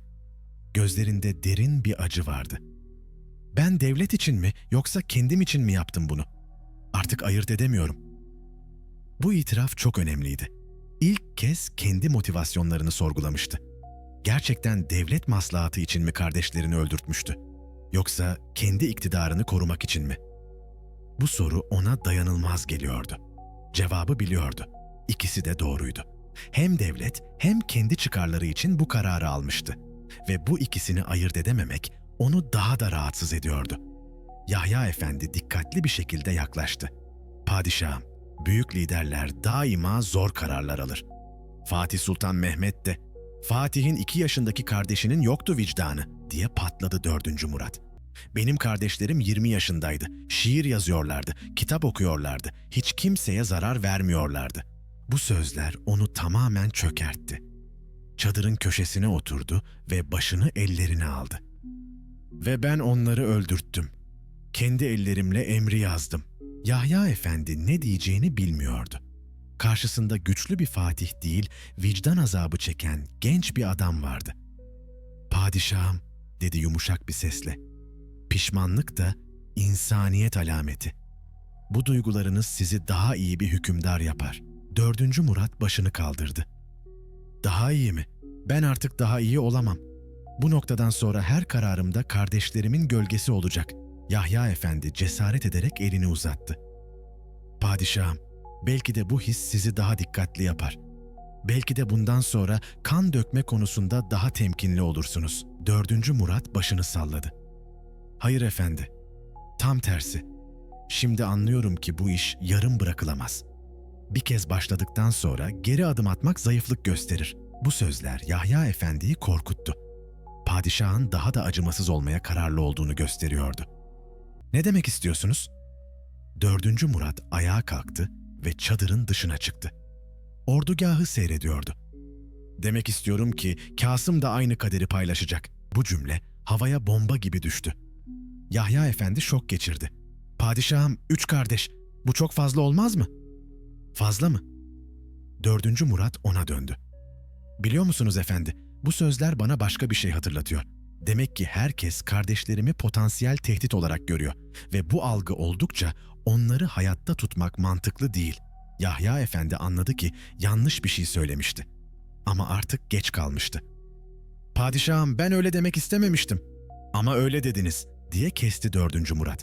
Gözlerinde derin bir acı vardı. Ben devlet için mi yoksa kendim için mi yaptım bunu? Artık ayırt edemiyorum. Bu itiraf çok önemliydi. İlk kez kendi motivasyonlarını sorgulamıştı. Gerçekten devlet maslahatı için mi kardeşlerini öldürtmüştü? Yoksa kendi iktidarını korumak için mi? Bu soru ona dayanılmaz geliyordu. Cevabı biliyordu. İkisi de doğruydu. Hem devlet hem kendi çıkarları için bu kararı almıştı. Ve bu ikisini ayırt edememek onu daha da rahatsız ediyordu. Yahya Efendi dikkatli bir şekilde yaklaştı. Padişahım, büyük liderler daima zor kararlar alır. Fatih Sultan Mehmet de, Fatih'in 2 yaşındaki kardeşinin yoktu vicdanı diye patladı 4. Murat. Benim kardeşlerim 20 yaşındaydı. Şiir yazıyorlardı, kitap okuyorlardı. Hiç kimseye zarar vermiyorlardı. Bu sözler onu tamamen çökertti. Çadırın köşesine oturdu ve başını ellerine aldı. Ve ben onları öldürttüm. Kendi ellerimle emri yazdım. Yahya Efendi ne diyeceğini bilmiyordu. Karşısında güçlü bir Fatih değil, vicdan azabı çeken genç bir adam vardı. Padişahım, dedi yumuşak bir sesle. Pişmanlık da insaniyet alameti. Bu duygularınız sizi daha iyi bir hükümdar yapar. 4. Murat başını kaldırdı. Daha iyi mi? Ben artık daha iyi olamam. Bu noktadan sonra her kararımda kardeşlerimin gölgesi olacak. Yahya Efendi cesaret ederek elini uzattı. Padişahım, belki de bu his sizi daha dikkatli yapar. Belki de bundan sonra kan dökme konusunda daha temkinli olursunuz. 4. Murat başını salladı. Hayır efendi, tam tersi. Şimdi anlıyorum ki bu iş yarım bırakılamaz. Bir kez başladıktan sonra geri adım atmak zayıflık gösterir. Bu sözler Yahya Efendi'yi korkuttu. Padişahın daha da acımasız olmaya kararlı olduğunu gösteriyordu. Ne demek istiyorsunuz? 4. Murat ayağa kalktı ve çadırın dışına çıktı. Ordugahı seyrediyordu. Demek istiyorum ki Kasım da aynı kaderi paylaşacak. Bu cümle havaya bomba gibi düştü. Yahya Efendi şok geçirdi. Padişahım, 3 kardeş, bu çok fazla olmaz mı? Fazla mı? 4. Murat ona döndü. Biliyor musunuz efendi, bu sözler bana başka bir şey hatırlatıyor. Demek ki herkes kardeşlerimi potansiyel tehdit olarak görüyor ve bu algı oldukça onları hayatta tutmak mantıklı değil. Yahya Efendi anladı ki yanlış bir şey söylemişti. Ama artık geç kalmıştı. Padişahım, ben öyle demek istememiştim. Ama öyle dediniz, diye kesti 4. Murat.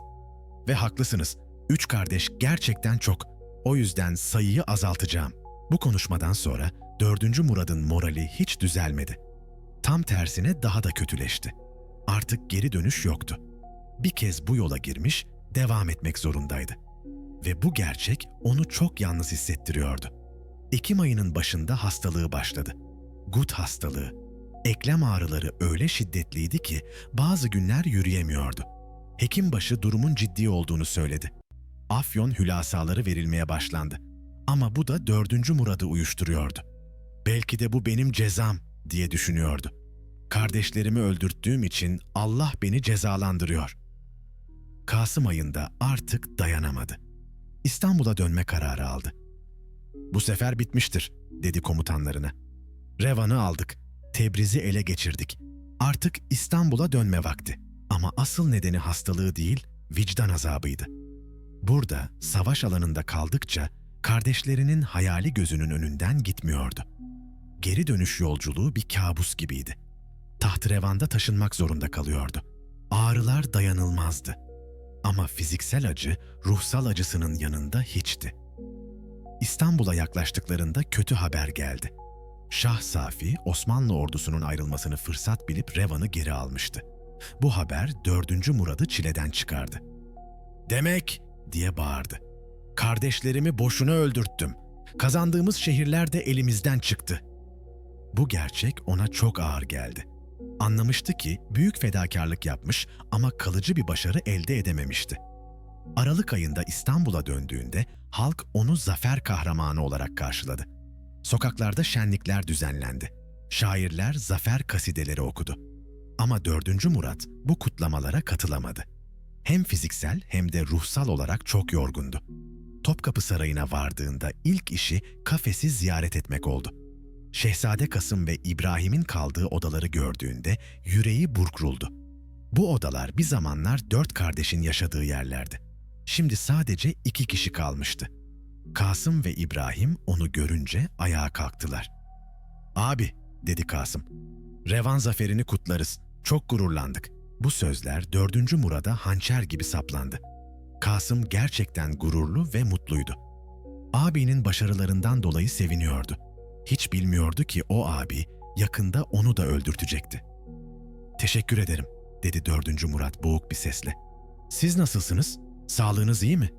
Ve haklısınız, 3 kardeş gerçekten çok. O yüzden sayıyı azaltacağım. Bu konuşmadan sonra 4. Murad'ın morali hiç düzelmedi. Tam tersine daha da kötüleşti. Artık geri dönüş yoktu. Bir kez bu yola girmiş, devam etmek zorundaydı. Ve bu gerçek onu çok yalnız hissettiriyordu. Ekim ayının başında hastalığı başladı. Gut hastalığı. Eklem ağrıları öyle şiddetliydi ki bazı günler yürüyemiyordu. Hekimbaşı durumun ciddi olduğunu söyledi. Afyon hülasaları verilmeye başlandı. Ama bu da 4. Murad'ı uyuşturuyordu. Belki de bu benim cezam diye düşünüyordu. Kardeşlerimi öldürttüğüm için Allah beni cezalandırıyor. Kasım ayında artık dayanamadı. İstanbul'a dönme kararı aldı. Bu sefer bitmiştir, dedi komutanlarına. Revan'ı aldık, Tebriz'i ele geçirdik. Artık İstanbul'a dönme vakti. Ama asıl nedeni hastalığı değil, vicdan azabıydı. Burada, savaş alanında kaldıkça kardeşlerinin hayali gözünün önünden gitmiyordu. Geri dönüş yolculuğu bir kabus gibiydi. Taht-ı-Revan'da taşınmak zorunda kalıyordu. Ağrılar dayanılmazdı. Ama fiziksel acı, ruhsal acısının yanında hiçti. İstanbul'a yaklaştıklarında kötü haber geldi. Şah Safi, Osmanlı ordusunun ayrılmasını fırsat bilip Revan'ı geri almıştı. Bu haber 4. Murad'ı çileden çıkardı. "Demek," diye bağırdı, "kardeşlerimi boşuna öldürttüm. Kazandığımız şehirler de elimizden çıktı." Bu gerçek ona çok ağır geldi. Anlamıştı ki büyük fedakarlık yapmış ama kalıcı bir başarı elde edememişti. Aralık ayında İstanbul'a döndüğünde halk onu zafer kahramanı olarak karşıladı. Sokaklarda şenlikler düzenlendi. Şairler zafer kasideleri okudu. Ama 4. Murat bu kutlamalara katılamadı. Hem fiziksel hem de ruhsal olarak çok yorgundu. Topkapı Sarayı'na vardığında ilk işi kafesi ziyaret etmek oldu. Şehzade Kasım ve İbrahim'in kaldığı odaları gördüğünde yüreği burkuldu. Bu odalar bir zamanlar 4 kardeşin yaşadığı yerlerdi. Şimdi sadece 2 kişi kalmıştı. Kasım ve İbrahim onu görünce ayağa kalktılar. "Abi," dedi Kasım, "Revan zaferini kutlarız. Çok gururlandık." Bu sözler 4. Murad'a hançer gibi saplandı. Kasım gerçekten gururlu ve mutluydu. Abinin başarılarından dolayı seviniyordu. Hiç bilmiyordu ki o abi yakında onu da öldürtecekti. "Teşekkür ederim," dedi 4. Murat boğuk bir sesle. "Siz nasılsınız? Sağlığınız iyi mi?"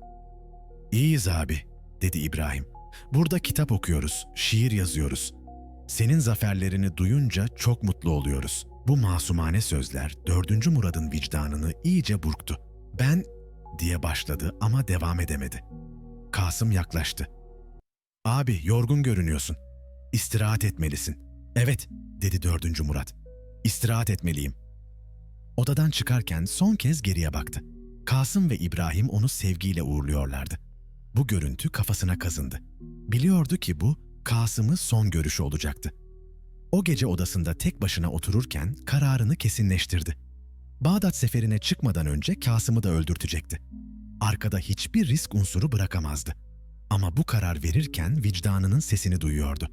"İyiyiz abi," dedi İbrahim. "Burada kitap okuyoruz, şiir yazıyoruz. Senin zaferlerini duyunca çok mutlu oluyoruz." Bu masumane sözler 4. Murad'ın vicdanını iyice burktu. "Ben," diye başladı ama devam edemedi. Kasım yaklaştı. "Abi, yorgun görünüyorsun. İstirahat etmelisin." "Evet," dedi 4. Murat. "İstirahat etmeliyim." Odadan çıkarken son kez geriye baktı. Kasım ve İbrahim onu sevgiyle uğurluyorlardı. Bu görüntü kafasına kazındı. Biliyordu ki bu, Kasım'ı son görüşü olacaktı. O gece odasında tek başına otururken kararını kesinleştirdi. Bağdat seferine çıkmadan önce Kasım'ı da öldürtecekti. Arkada hiçbir risk unsuru bırakamazdı. Ama bu karar verirken vicdanının sesini duyuyordu.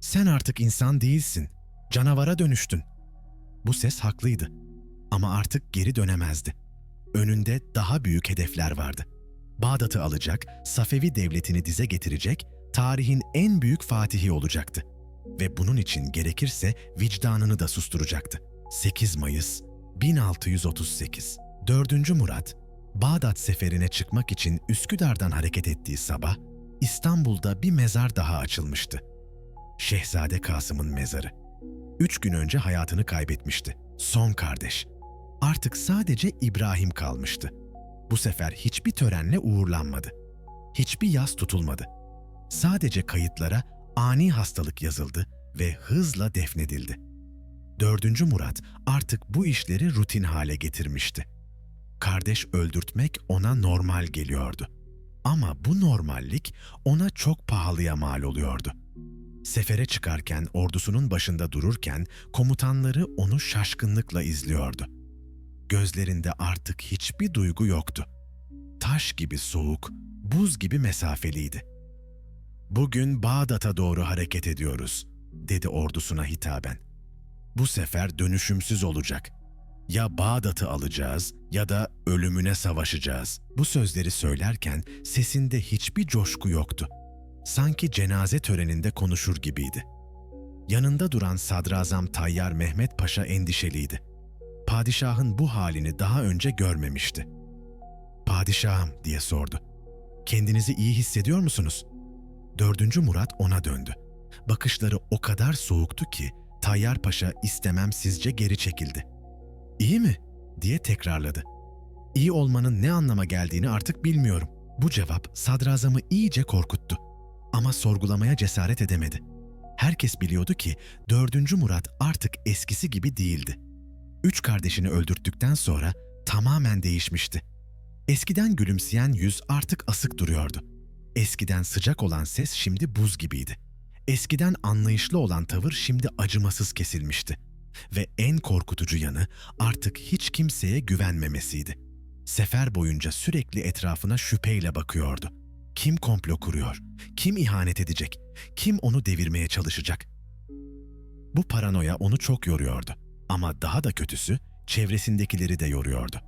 "Sen artık insan değilsin, canavara dönüştün." Bu ses haklıydı. Ama artık geri dönemezdi. Önünde daha büyük hedefler vardı. Bağdat'ı alacak, Safevi devletini dize getirecek, tarihin en büyük fatihi olacaktı. Ve bunun için gerekirse vicdanını da susturacaktı. 8 Mayıs 1638. 4. Murat, Bağdat seferine çıkmak için Üsküdar'dan hareket ettiği sabah, İstanbul'da bir mezar daha açılmıştı. Şehzade Kasım'ın mezarı. 3 gün önce hayatını kaybetmişti. Son kardeş. Artık sadece İbrahim kalmıştı. Bu sefer hiçbir törenle uğurlanmadı. Hiçbir yas tutulmadı. Sadece kayıtlara ani hastalık yazıldı ve hızla defnedildi. 4. Murat artık bu işleri rutin hale getirmişti. Kardeş öldürtmek ona normal geliyordu. Ama bu normallik ona çok pahalıya mal oluyordu. Sefere çıkarken, ordusunun başında dururken komutanları onu şaşkınlıkla izliyordu. Gözlerinde artık hiçbir duygu yoktu. Taş gibi soğuk, buz gibi mesafeliydi. "Bugün Bağdat'a doğru hareket ediyoruz," dedi ordusuna hitaben. "Bu sefer dönüşümsüz olacak. Ya Bağdat'ı alacağız ya da ölümüne savaşacağız." Bu sözleri söylerken sesinde hiçbir coşku yoktu. Sanki cenaze töreninde konuşur gibiydi. Yanında duran Sadrazam Tayyar Mehmet Paşa endişeliydi. Padişahın bu halini daha önce görmemişti. "Padişahım," diye sordu. "Kendinizi iyi hissediyor musunuz?" 4. Murat ona döndü. Bakışları o kadar soğuktu ki Tayyar Paşa istememsizce geri çekildi. "İyi mi?" diye tekrarladı. İyi olmanın ne anlama geldiğini artık bilmiyorum. Bu cevap sadrazamı iyice korkuttu. Ama sorgulamaya cesaret edemedi. Herkes biliyordu ki 4. Murat artık eskisi gibi değildi. 3 kardeşini öldürttükten sonra tamamen değişmişti. Eskiden gülümseyen yüz artık asık duruyordu. Eskiden sıcak olan ses şimdi buz gibiydi. Eskiden anlayışlı olan tavır şimdi acımasız kesilmişti. Ve en korkutucu yanı artık hiç kimseye güvenmemesiydi. Sefer boyunca sürekli etrafına şüpheyle bakıyordu. Kim komplo kuruyor? Kim ihanet edecek? Kim onu devirmeye çalışacak? Bu paranoya onu çok yoruyordu. Ama daha da kötüsü çevresindekileri de yoruyordu.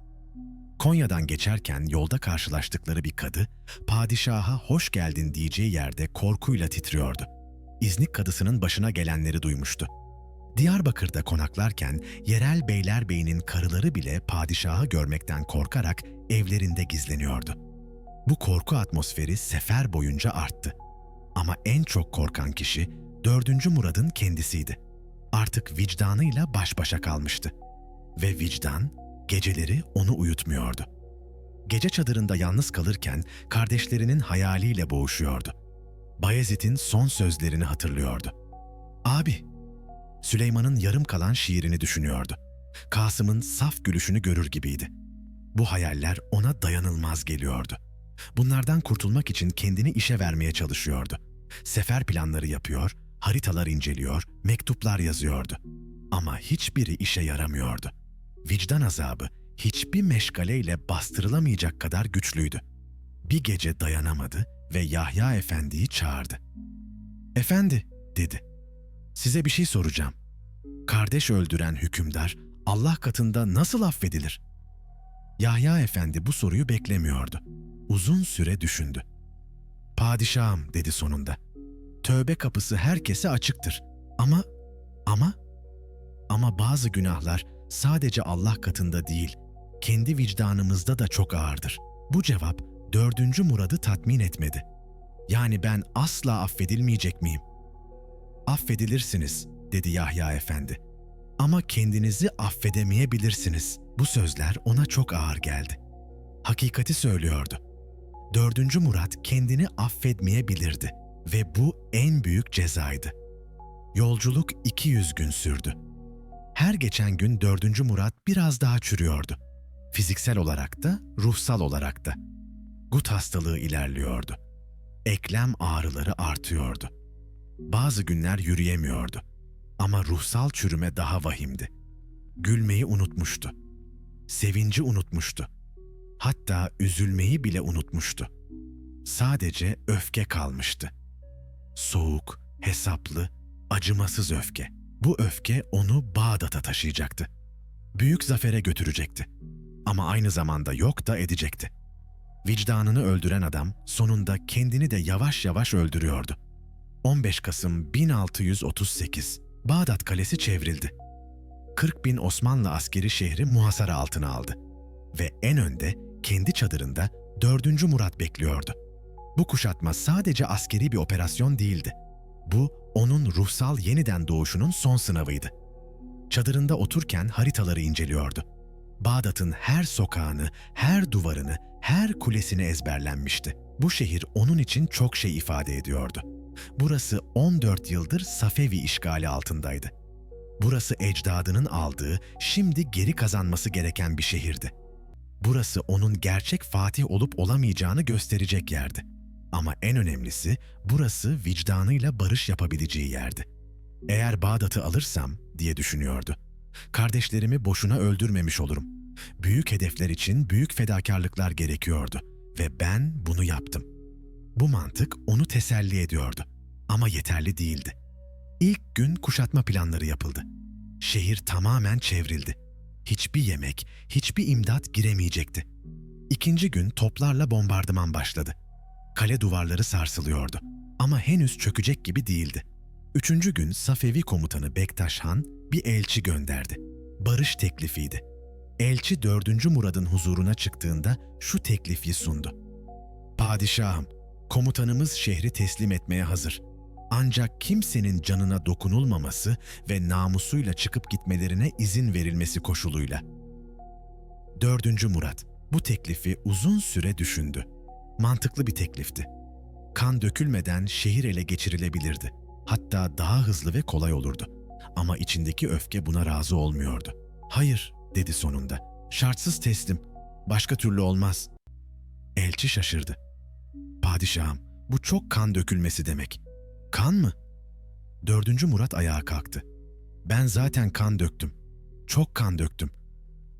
Konya'dan geçerken yolda karşılaştıkları bir kadı, padişaha hoş geldin diyeceği yerde korkuyla titriyordu. İznik kadısının başına gelenleri duymuştu. Diyarbakır'da konaklarken yerel beylerbeyinin karıları bile padişahı görmekten korkarak evlerinde gizleniyordu. Bu korku atmosferi sefer boyunca arttı. Ama en çok korkan kişi 4. Murad'ın kendisiydi. Artık vicdanıyla baş başa kalmıştı. Ve vicdan geceleri onu uyutmuyordu. Gece çadırında yalnız kalırken kardeşlerinin hayaliyle boğuşuyordu. Bayezid'in son sözlerini hatırlıyordu. "Abi, Süleyman'ın yarım kalan şiirini düşünüyordu. Kasım'ın saf gülüşünü görür gibiydi. Bu hayaller ona dayanılmaz geliyordu. Bunlardan kurtulmak için kendini işe vermeye çalışıyordu. Sefer planları yapıyor, haritalar inceliyor, mektuplar yazıyordu. Ama hiçbiri işe yaramıyordu. Vicdan azabı hiçbir meşgaleyle bastırılamayacak kadar güçlüydü. Bir gece dayanamadı ve Yahya Efendi'yi çağırdı. "Efendi," dedi, "size bir şey soracağım. Kardeş öldüren hükümdar Allah katında nasıl affedilir?" Yahya Efendi bu soruyu beklemiyordu. Uzun süre düşündü. "Padişahım," dedi sonunda, "tövbe kapısı herkese açıktır. Ama bazı günahlar sadece Allah katında değil, kendi vicdanımızda da çok ağırdır." Bu cevap 4. Murad'ı tatmin etmedi. "Yani ben asla affedilmeyecek miyim?" "Affedilirsiniz," dedi Yahya Efendi. "Ama kendinizi affedemeyebilirsiniz." Bu sözler ona çok ağır geldi. Hakikati söylüyordu. 4. Murat kendini affetmeyebilirdi ve bu en büyük cezaydı. Yolculuk 200 gün sürdü. Her geçen gün 4. Murat biraz daha çürüyordu. Fiziksel olarak da, ruhsal olarak da. Gut hastalığı ilerliyordu. Eklem ağrıları artıyordu. Bazı günler yürüyemiyordu. Ama ruhsal çürüme daha vahimdi. Gülmeyi unutmuştu. Sevinci unutmuştu. Hatta üzülmeyi bile unutmuştu. Sadece öfke kalmıştı. Soğuk, hesaplı, acımasız öfke. Bu öfke onu Bağdat'a taşıyacaktı. Büyük zafere götürecekti. Ama aynı zamanda yok da edecekti. Vicdanını öldüren adam sonunda kendini de yavaş yavaş öldürüyordu. 15 Kasım 1638, Bağdat Kalesi çevrildi. 40 bin Osmanlı askeri şehri muhasara altına aldı. Ve en önde kendi çadırında 4. Murat bekliyordu. Bu kuşatma sadece askeri bir operasyon değildi. Bu, onun ruhsal yeniden doğuşunun son sınavıydı. Çadırında otururken haritaları inceliyordu. Bağdat'ın her sokağını, her duvarını, her kulesini ezberlenmişti. Bu şehir onun için çok şey ifade ediyordu. Burası 14 yıldır Safevi işgali altındaydı. Burası ecdadının aldığı, şimdi geri kazanması gereken bir şehirdi. Burası onun gerçek fatih olup olamayacağını gösterecek yerdi. Ama en önemlisi, burası vicdanıyla barış yapabileceği yerdi. "Eğer Bağdat'ı alırsam," diye düşünüyordu, "kardeşlerimi boşuna öldürmemiş olurum. Büyük hedefler için büyük fedakarlıklar gerekiyordu ve ben bunu yaptım." Bu mantık onu teselli ediyordu. Ama yeterli değildi. İlk gün kuşatma planları yapıldı. Şehir tamamen çevrildi. Hiçbir yemek, hiçbir imdat giremeyecekti. İkinci gün toplarla bombardıman başladı. Kale duvarları sarsılıyordu. Ama henüz çökecek gibi değildi. 3. gün Safevi komutanı Bektaş Han bir elçi gönderdi. Barış teklifiydi. Elçi 4. Murad'ın huzuruna çıktığında şu teklifi sundu. "Padişahım, komutanımız şehri teslim etmeye hazır. Ancak kimsenin canına dokunulmaması ve namusuyla çıkıp gitmelerine izin verilmesi koşuluyla." 4. Murat bu teklifi uzun süre düşündü. Mantıklı bir teklifti. Kan dökülmeden şehir ele geçirilebilirdi. Hatta daha hızlı ve kolay olurdu. Ama içindeki öfke buna razı olmuyordu. "Hayır," dedi sonunda. "Şartsız teslim. Başka türlü olmaz." Elçi şaşırdı. "Padişahım, bu çok kan dökülmesi demek." "Kan mı?" 4. Murat ayağa kalktı. "Ben zaten kan döktüm. Çok kan döktüm.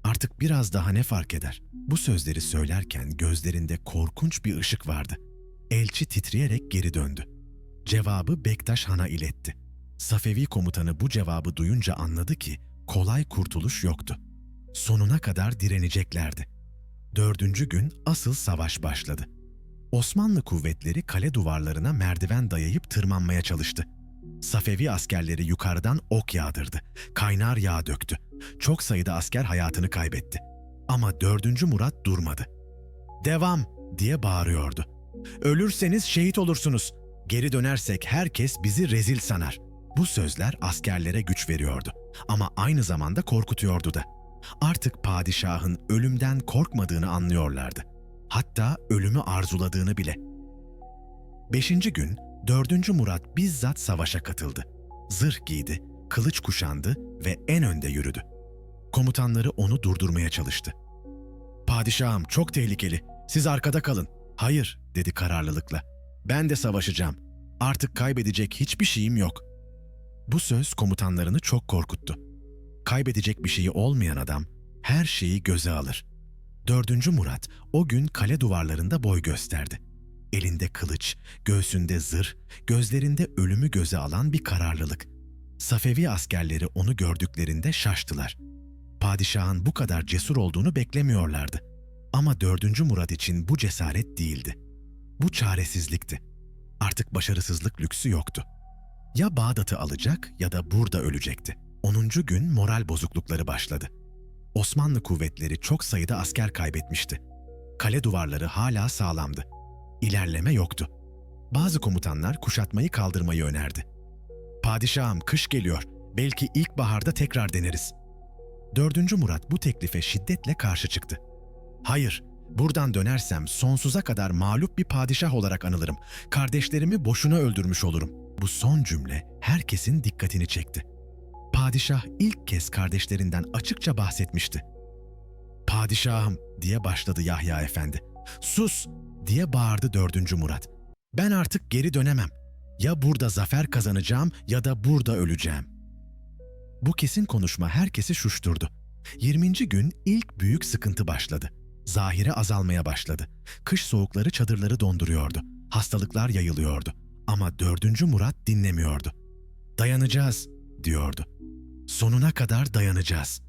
Artık biraz daha ne fark eder?" Bu sözleri söylerken gözlerinde korkunç bir ışık vardı. Elçi titreyerek geri döndü. Cevabı Bektaş Han'a iletti. Safevi komutanı bu cevabı duyunca anladı ki kolay kurtuluş yoktu. Sonuna kadar direneceklerdi. 4. gün asıl savaş başladı. Osmanlı kuvvetleri kale duvarlarına merdiven dayayıp tırmanmaya çalıştı. Safevi askerleri yukarıdan ok yağdırdı. Kaynar yağ döktü. Çok sayıda asker hayatını kaybetti. Ama 4. Murat durmadı. "Devam!" diye bağırıyordu. "Ölürseniz şehit olursunuz. Geri dönersek herkes bizi rezil sanar." Bu sözler askerlere güç veriyordu. Ama aynı zamanda korkutuyordu da. Artık padişahın ölümden korkmadığını anlıyorlardı. Hatta ölümü arzuladığını bile. 5. gün 4. Murat bizzat savaşa katıldı. Zırh giydi, kılıç kuşandı ve en önde yürüdü. Komutanları onu durdurmaya çalıştı. "Padişahım, çok tehlikeli. Siz arkada kalın." "Hayır," dedi kararlılıkla. "Ben de savaşacağım. Artık kaybedecek hiçbir şeyim yok." Bu söz komutanlarını çok korkuttu. Kaybedecek bir şeyi olmayan adam her şeyi göze alır. 4. Murat o gün kale duvarlarında boy gösterdi. Elinde kılıç, göğsünde zırh, gözlerinde ölümü göze alan bir kararlılık. Safevi askerleri onu gördüklerinde şaştılar. Padişahın bu kadar cesur olduğunu beklemiyorlardı. Ama 4. Murat için bu cesaret değildi. Bu çaresizlikti. Artık başarısızlık lüksü yoktu. Ya Bağdat'ı alacak ya da burada ölecekti. 10. gün moral bozuklukları başladı. Osmanlı kuvvetleri çok sayıda asker kaybetmişti. Kale duvarları hala sağlamdı. İlerleme yoktu. Bazı komutanlar kuşatmayı kaldırmayı önerdi. "Padişahım, kış geliyor. Belki ilkbaharda tekrar deneriz." 4. Murat bu teklife şiddetle karşı çıktı. "Hayır, buradan dönersem sonsuza kadar mağlup bir padişah olarak anılırım. Kardeşlerimi boşuna öldürmüş olurum." Bu son cümle herkesin dikkatini çekti. Padişah ilk kez kardeşlerinden açıkça bahsetmişti. "Padişahım," diye başladı Yahya Efendi. "Sus," diye bağırdı 4. Murat. "Ben artık geri dönemem. Ya burada zafer kazanacağım ya da burada öleceğim." Bu kesin konuşma herkesi şuşturdu. 20. gün ilk büyük sıkıntı başladı. Zahire azalmaya başladı. Kış soğukları çadırları donduruyordu. Hastalıklar yayılıyordu. Ama 4. Murat dinlemiyordu. "Dayanacağız," diyordu. "Sonuna kadar dayanacağız."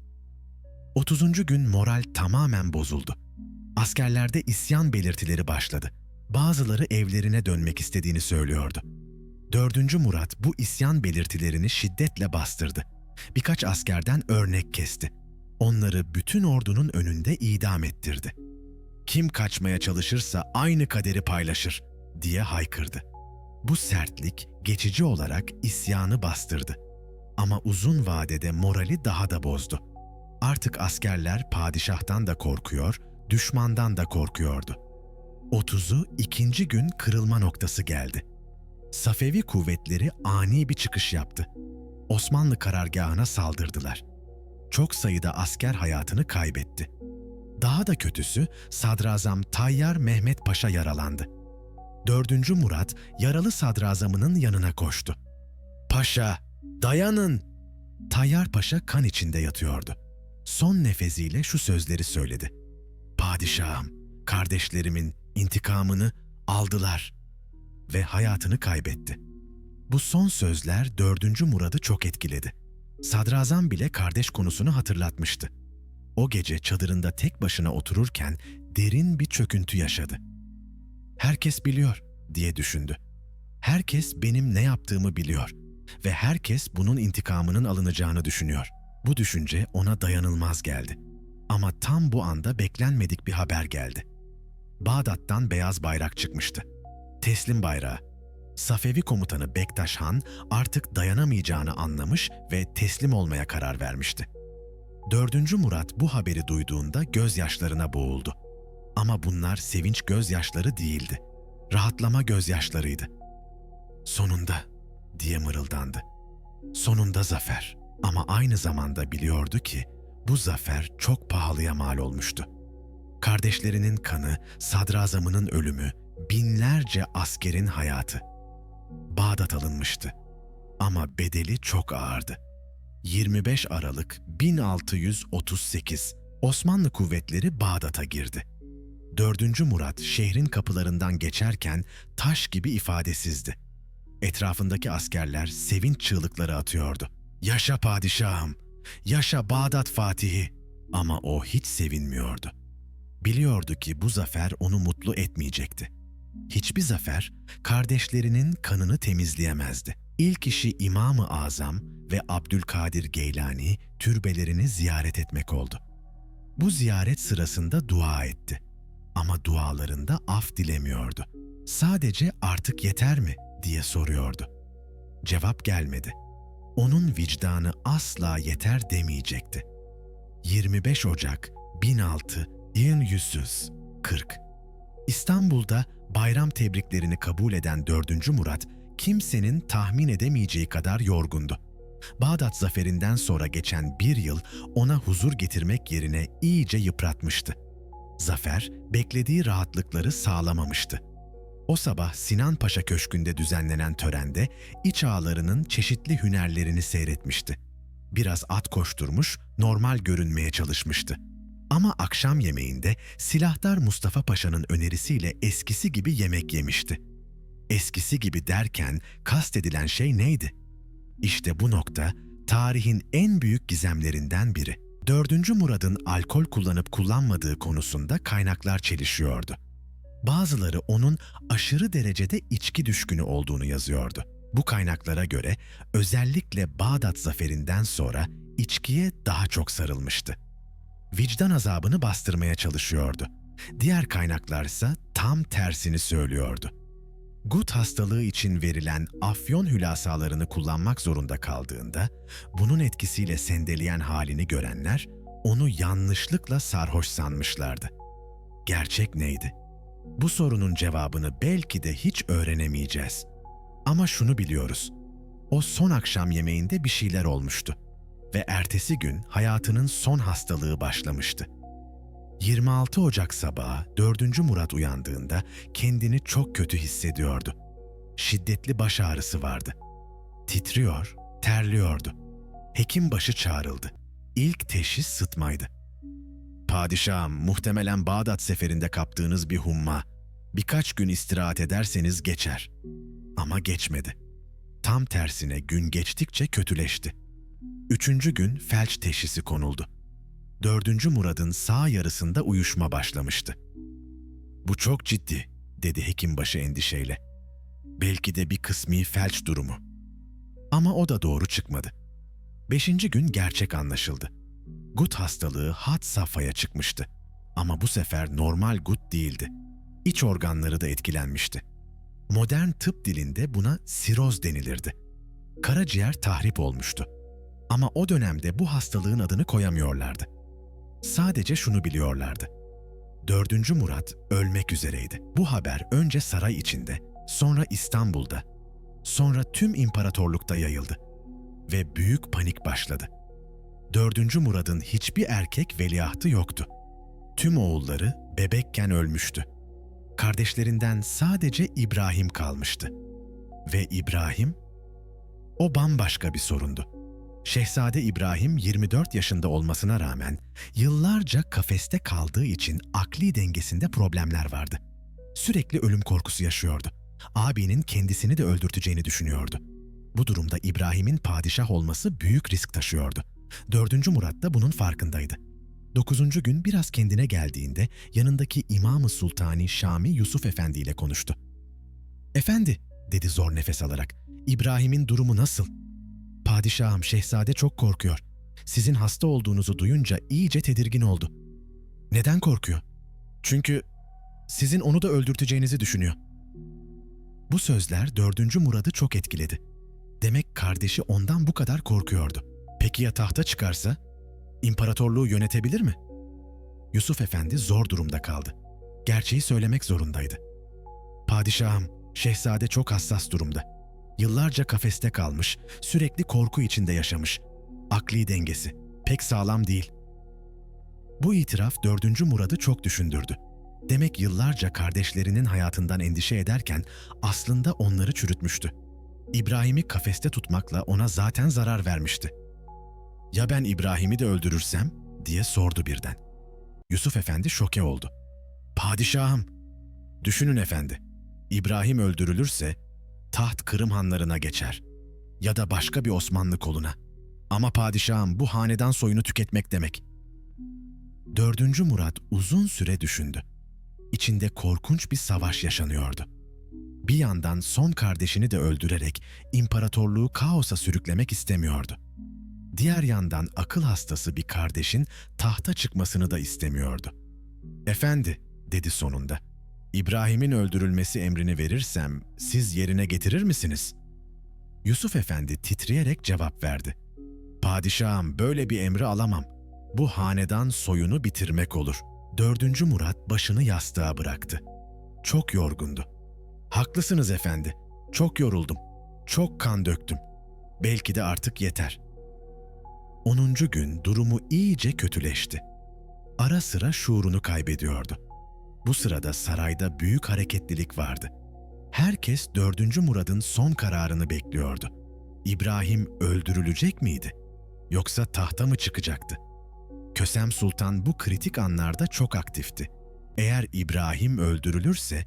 30. gün moral tamamen bozuldu. Askerlerde isyan belirtileri başladı. Bazıları evlerine dönmek istediğini söylüyordu. 4. Murat bu isyan belirtilerini şiddetle bastırdı. Birkaç askerden örnek kesti. Onları bütün ordunun önünde idam ettirdi. "Kim kaçmaya çalışırsa aynı kaderi paylaşır," diye haykırdı. Bu sertlik geçici olarak isyanı bastırdı. Ama uzun vadede morali daha da bozdu. Artık askerler padişahtan da korkuyor, düşmandan da korkuyordu. 32. gün kırılma noktası geldi. Safevi kuvvetleri ani bir çıkış yaptı. Osmanlı karargahına saldırdılar. Çok sayıda asker hayatını kaybetti. Daha da kötüsü Sadrazam Tayyar Mehmet Paşa yaralandı. 4. Murat yaralı sadrazamının yanına koştu. "Paşa, dayanın!" Tayyar Paşa kan içinde yatıyordu. Son nefesiyle şu sözleri söyledi. "Padişahım, kardeşlerimin intikamını aldılar." Ve hayatını kaybetti. Bu son sözler 4. Murad'ı çok etkiledi. Sadrazam bile kardeş konusunu hatırlatmıştı. O gece çadırında tek başına otururken derin bir çöküntü yaşadı. "Herkes biliyor," diye düşündü. "Herkes benim ne yaptığımı biliyor ve herkes bunun intikamının alınacağını düşünüyor." Bu düşünce ona dayanılmaz geldi. Ama tam bu anda beklenmedik bir haber geldi. Bağdat'tan beyaz bayrak çıkmıştı. Teslim bayrağı. Safevi komutanı Bektaş Han artık dayanamayacağını anlamış ve teslim olmaya karar vermişti. 4. Murat bu haberi duyduğunda gözyaşlarına boğuldu. Ama bunlar sevinç gözyaşları değildi. Rahatlama gözyaşlarıydı. "Sonunda," diye mırıldandı. "Sonunda zafer." Ama aynı zamanda biliyordu ki bu zafer çok pahalıya mal olmuştu. Kardeşlerinin kanı, sadrazamının ölümü, binlerce askerin hayatı. Bağdat alınmıştı. Ama bedeli çok ağırdı. 25 Aralık 1638 Osmanlı kuvvetleri Bağdat'a girdi. 4. Murat şehrin kapılarından geçerken taş gibi ifadesizdi. Etrafındaki askerler sevinç çığlıkları atıyordu. "Yaşa padişahım! Yaşa Bağdat Fatihi!" Ama o hiç sevinmiyordu. Biliyordu ki bu zafer onu mutlu etmeyecekti. Hiçbir zafer kardeşlerinin kanını temizleyemezdi. İlk işi İmam-ı Azam ve Abdülkadir Geylani türbelerini ziyaret etmek oldu. Bu ziyaret sırasında dua etti. Ama dualarında af dilemiyordu. Sadece "artık yeter mi?" diye soruyordu. Cevap gelmedi. Onun vicdanı asla yeter demeyecekti. 25 Ocak 1640 İstanbul'da bayram tebriklerini kabul eden 4. Murat, kimsenin tahmin edemeyeceği kadar yorgundu. Bağdat zaferinden sonra geçen bir yıl ona huzur getirmek yerine iyice yıpratmıştı. Zafer, beklediği rahatlıkları sağlamamıştı. O sabah Sinan Paşa Köşkü'nde düzenlenen törende iç ağalarının çeşitli hünerlerini seyretmişti. Biraz at koşturmuş, normal görünmeye çalışmıştı. Ama akşam yemeğinde silahdar Mustafa Paşa'nın önerisiyle eskisi gibi yemek yemişti. Eskisi gibi derken kastedilen şey neydi? İşte bu nokta tarihin en büyük gizemlerinden biri. 4. Murad'ın alkol kullanıp kullanmadığı konusunda kaynaklar çelişiyordu. Bazıları onun aşırı derecede içki düşkünü olduğunu yazıyordu. Bu kaynaklara göre özellikle Bağdat zaferinden sonra içkiye daha çok sarılmıştı. Vicdan azabını bastırmaya çalışıyordu. Diğer kaynaklarsa tam tersini söylüyordu. Gut hastalığı için verilen afyon hülasalarını kullanmak zorunda kaldığında, bunun etkisiyle sendeleyen halini görenler onu yanlışlıkla sarhoş sanmışlardı. Gerçek neydi? Bu sorunun cevabını belki de hiç öğrenemeyeceğiz. Ama şunu biliyoruz. O son akşam yemeğinde bir şeyler olmuştu ve ertesi gün hayatının son hastalığı başlamıştı. 26 Ocak sabahı 4. Murat uyandığında kendini çok kötü hissediyordu. Şiddetli baş ağrısı vardı. Titriyor, terliyordu. Hekimbaşı çağrıldı. İlk teşhis sıtmaydı. "Padişahım, muhtemelen Bağdat seferinde kaptığınız bir humma. Birkaç gün istirahat ederseniz geçer." Ama geçmedi. Tam tersine gün geçtikçe kötüleşti. 3. gün felç teşhisi konuldu. 4. Murad'ın sağ yarısında uyuşma başlamıştı. "Bu çok ciddi," dedi hekimbaşı endişeyle. "Belki de bir kısmi felç durumu." Ama o da doğru çıkmadı. 5. gün gerçek anlaşıldı. Gut hastalığı had safhaya çıkmıştı. Ama bu sefer normal gut değildi. İç organları da etkilenmişti. Modern tıp dilinde buna siroz denilirdi. Karaciğer tahrip olmuştu. Ama o dönemde bu hastalığın adını koyamıyorlardı. Sadece şunu biliyorlardı. 4. Murat ölmek üzereydi. Bu haber önce saray içinde, sonra İstanbul'da, sonra tüm imparatorlukta yayıldı. Ve büyük panik başladı. 4. Murad'ın hiçbir erkek veliahtı yoktu. Tüm oğulları bebekken ölmüştü. Kardeşlerinden sadece İbrahim kalmıştı. Ve İbrahim, o bambaşka bir sorundu. Şehzade İbrahim 24 yaşında olmasına rağmen yıllarca kafeste kaldığı için akli dengesinde problemler vardı. Sürekli ölüm korkusu yaşıyordu. Abinin kendisini de öldürteceğini düşünüyordu. Bu durumda İbrahim'in padişah olması büyük risk taşıyordu. 4. Murat da bunun farkındaydı. 9. gün biraz kendine geldiğinde yanındaki İmam-ı Sultani Şami Yusuf Efendi ile konuştu. "Efendi," dedi zor nefes alarak, "İbrahim'in durumu nasıl?" "Padişahım, şehzade çok korkuyor. Sizin hasta olduğunuzu duyunca iyice tedirgin oldu." "Neden korkuyor?" "Çünkü sizin onu da öldürteceğinizi düşünüyor." Bu sözler 4. Murad'ı çok etkiledi. Demek kardeşi ondan bu kadar korkuyordu. Peki ya tahta çıkarsa? İmparatorluğu yönetebilir mi? Yusuf Efendi zor durumda kaldı. Gerçeği söylemek zorundaydı. "Padişahım, şehzade çok hassas durumda. Yıllarca kafeste kalmış, sürekli korku içinde yaşamış. Akli dengesi pek sağlam değil." Bu itiraf 4. Murad'ı çok düşündürdü. Demek yıllarca kardeşlerinin hayatından endişe ederken aslında onları çürütmüştü. İbrahim'i kafeste tutmakla ona zaten zarar vermişti. "Ya ben İbrahim'i de öldürürsem?" diye sordu birden. Yusuf Efendi şoke oldu. "Padişahım, düşünün efendi. İbrahim öldürülürse taht Kırım hanlarına geçer ya da başka bir Osmanlı koluna. Ama padişahım, bu hanedan soyunu tüketmek demek." 4. Murat uzun süre düşündü. İçinde korkunç bir savaş yaşanıyordu. Bir yandan son kardeşini de öldürerek imparatorluğu kaosa sürüklemek istemiyordu. Diğer yandan akıl hastası bir kardeşin tahta çıkmasını da istemiyordu. "Efendi," dedi sonunda, "İbrahim'in öldürülmesi emrini verirsem siz yerine getirir misiniz?" Yusuf Efendi titreyerek cevap verdi. "Padişahım, böyle bir emri alamam. Bu hanedan soyunu bitirmek olur." 4. Murat başını yastığa bıraktı. Çok yorgundu. "Haklısınız efendi. Çok yoruldum. Çok kan döktüm. Belki de artık yeter. 10. gün durumu iyice kötüleşti. Ara sıra şuurunu kaybediyordu. Bu sırada sarayda büyük hareketlilik vardı. Herkes 4. Murad'ın son kararını bekliyordu. İbrahim öldürülecek miydi? Yoksa tahta mı çıkacaktı? Kösem Sultan bu kritik anlarda çok aktifti. Eğer İbrahim öldürülürse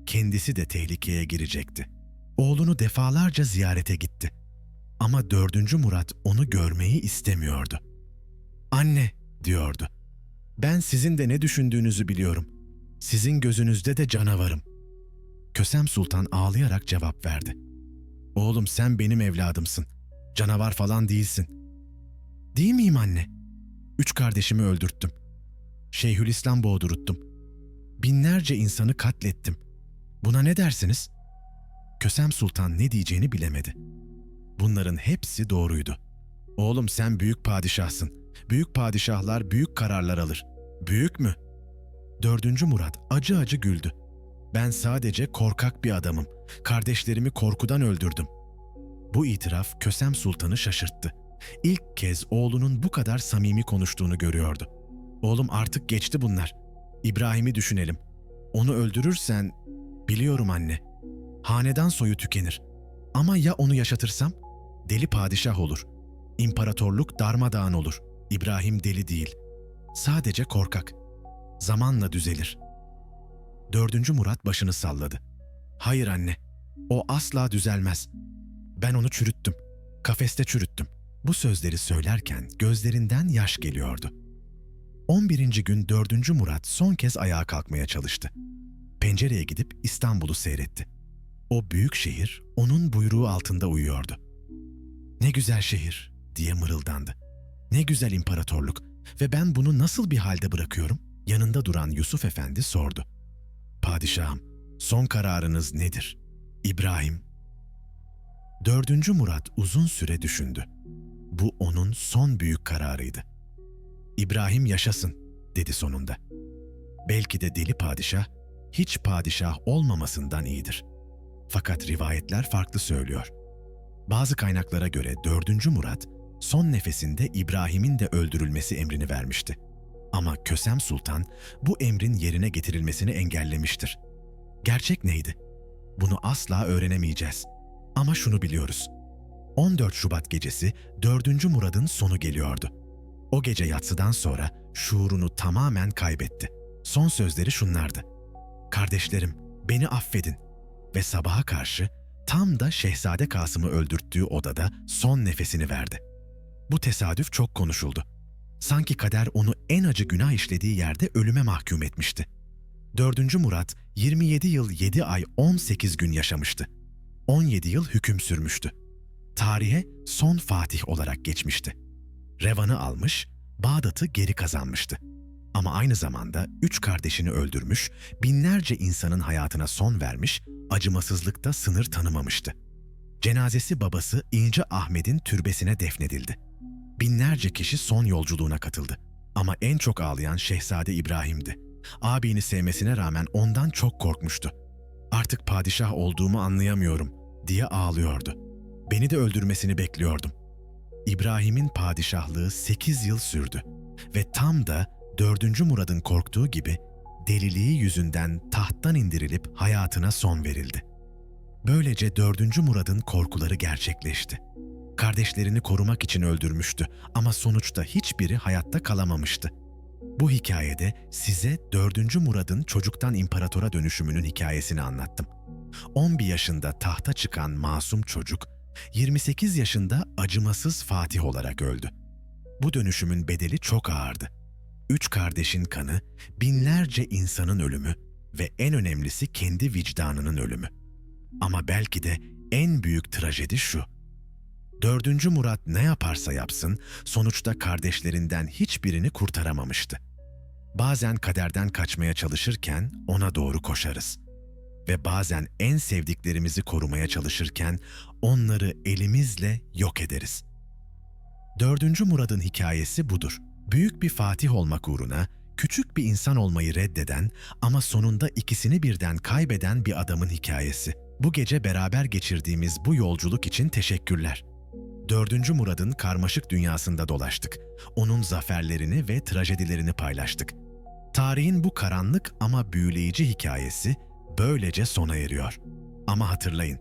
kendisi de tehlikeye girecekti. Oğlunu defalarca ziyarete gitti. Ama 4. Murat onu görmeyi istemiyordu. "Anne," diyordu. "Ben sizin de ne düşündüğünüzü biliyorum. Sizin gözünüzde de canavarım." Kösem Sultan ağlayarak cevap verdi. "Oğlum, sen benim evladımsın. Canavar falan değilsin." "Değil miyim anne? 3 kardeşimi öldürttüm. Şeyhülislam boğdurttum. Binlerce insanı katlettim. Buna ne dersiniz?" Kösem Sultan ne diyeceğini bilemedi. Bunların hepsi doğruydu. "Oğlum, sen büyük padişahsın. Büyük padişahlar büyük kararlar alır." "Büyük mü?" 4. Murat acı acı güldü. "Ben sadece korkak bir adamım. Kardeşlerimi korkudan öldürdüm." Bu itiraf Kösem Sultan'ı şaşırttı. İlk kez oğlunun bu kadar samimi konuştuğunu görüyordu. "Oğlum, artık geçti bunlar. İbrahim'i düşünelim. Onu öldürürsen..." "Biliyorum anne. Hanedan soyu tükenir. Ama ya onu yaşatırsam? Deli padişah olur. İmparatorluk darmadağın olur. İbrahim deli değil. Sadece korkak. Zamanla düzelir." 4. Murat başını salladı. "Hayır anne. O asla düzelmez. Ben onu çürüttüm. Kafeste çürüttüm." Bu sözleri söylerken gözlerinden yaş geliyordu. 11. gün 4. Murat son kez ayağa kalkmaya çalıştı. Pencereye gidip İstanbul'u seyretti. O büyük şehir onun buyruğu altında uyuyordu. "Ne güzel şehir," diye mırıldandı. "Ne güzel imparatorluk ve ben bunu nasıl bir halde bırakıyorum?" Yanında duran Yusuf Efendi sordu. "Padişahım, son kararınız nedir?" "İbrahim." 4. Murat uzun süre düşündü. Bu onun son büyük kararıydı. "İbrahim yaşasın," dedi sonunda. "Belki de deli padişah, hiç padişah olmamasından iyidir." Fakat rivayetler farklı söylüyor. Bazı kaynaklara göre 4. Murat, son nefesinde İbrahim'in de öldürülmesi emrini vermişti. Ama Kösem Sultan bu emrin yerine getirilmesini engellemiştir. Gerçek neydi? Bunu asla öğrenemeyeceğiz. Ama şunu biliyoruz. 14 Şubat gecesi 4. Murad'ın sonu geliyordu. O gece yatsıdan sonra şuurunu tamamen kaybetti. Son sözleri şunlardı: "Kardeşlerim, beni affedin." Ve sabaha karşı tam da Şehzade Kasım'ı öldürttüğü odada son nefesini verdi. Bu tesadüf çok konuşuldu. Sanki kader onu en acı günah işlediği yerde ölüme mahkum etmişti. 4. Murat 27 yıl 7 ay 18 gün yaşamıştı. 17 yıl hüküm sürmüştü. Tarihe son Fatih olarak geçmişti. Revan'ı almış, Bağdat'ı geri kazanmıştı. Ama aynı zamanda 3 kardeşini öldürmüş, binlerce insanın hayatına son vermiş, acımasızlıkta sınır tanımamıştı. Cenazesi babası İnce Ahmet'in türbesine defnedildi. Binlerce kişi son yolculuğuna katıldı. Ama en çok ağlayan Şehzade İbrahim'di. Abini sevmesine rağmen ondan çok korkmuştu. "Artık padişah olduğumu anlayamıyorum," diye ağlıyordu. "Beni de öldürmesini bekliyordum." İbrahim'in padişahlığı 8 yıl sürdü ve tam da 4. Murad'ın korktuğu gibi deliliği yüzünden tahttan indirilip hayatına son verildi. Böylece 4. Murad'ın korkuları gerçekleşti. Kardeşlerini korumak için öldürmüştü ama sonuçta hiçbiri hayatta kalamamıştı. Bu hikayede size 4. Murad'ın çocuktan imparatora dönüşümünün hikayesini anlattım. 11 yaşında tahta çıkan masum çocuk, 28 yaşında acımasız Fatih olarak öldü. Bu dönüşümün bedeli çok ağırdı. 3 kardeşin kanı, binlerce insanın ölümü ve en önemlisi kendi vicdanının ölümü. Ama belki de en büyük trajedi şu: 4. Murat ne yaparsa yapsın, sonuçta kardeşlerinden hiçbirini kurtaramamıştı. Bazen kaderden kaçmaya çalışırken ona doğru koşarız. Ve bazen en sevdiklerimizi korumaya çalışırken onları elimizle yok ederiz. 4. Murad'ın hikayesi budur. Büyük bir fatih olmak uğruna küçük bir insan olmayı reddeden ama sonunda ikisini birden kaybeden bir adamın hikayesi. Bu gece beraber geçirdiğimiz bu yolculuk için teşekkürler. 4. Murad'ın karmaşık dünyasında dolaştık. Onun zaferlerini ve trajedilerini paylaştık. Tarihin bu karanlık ama büyüleyici hikayesi böylece sona eriyor. Ama hatırlayın,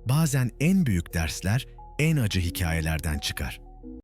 bazen en büyük dersler en acı hikayelerden çıkar.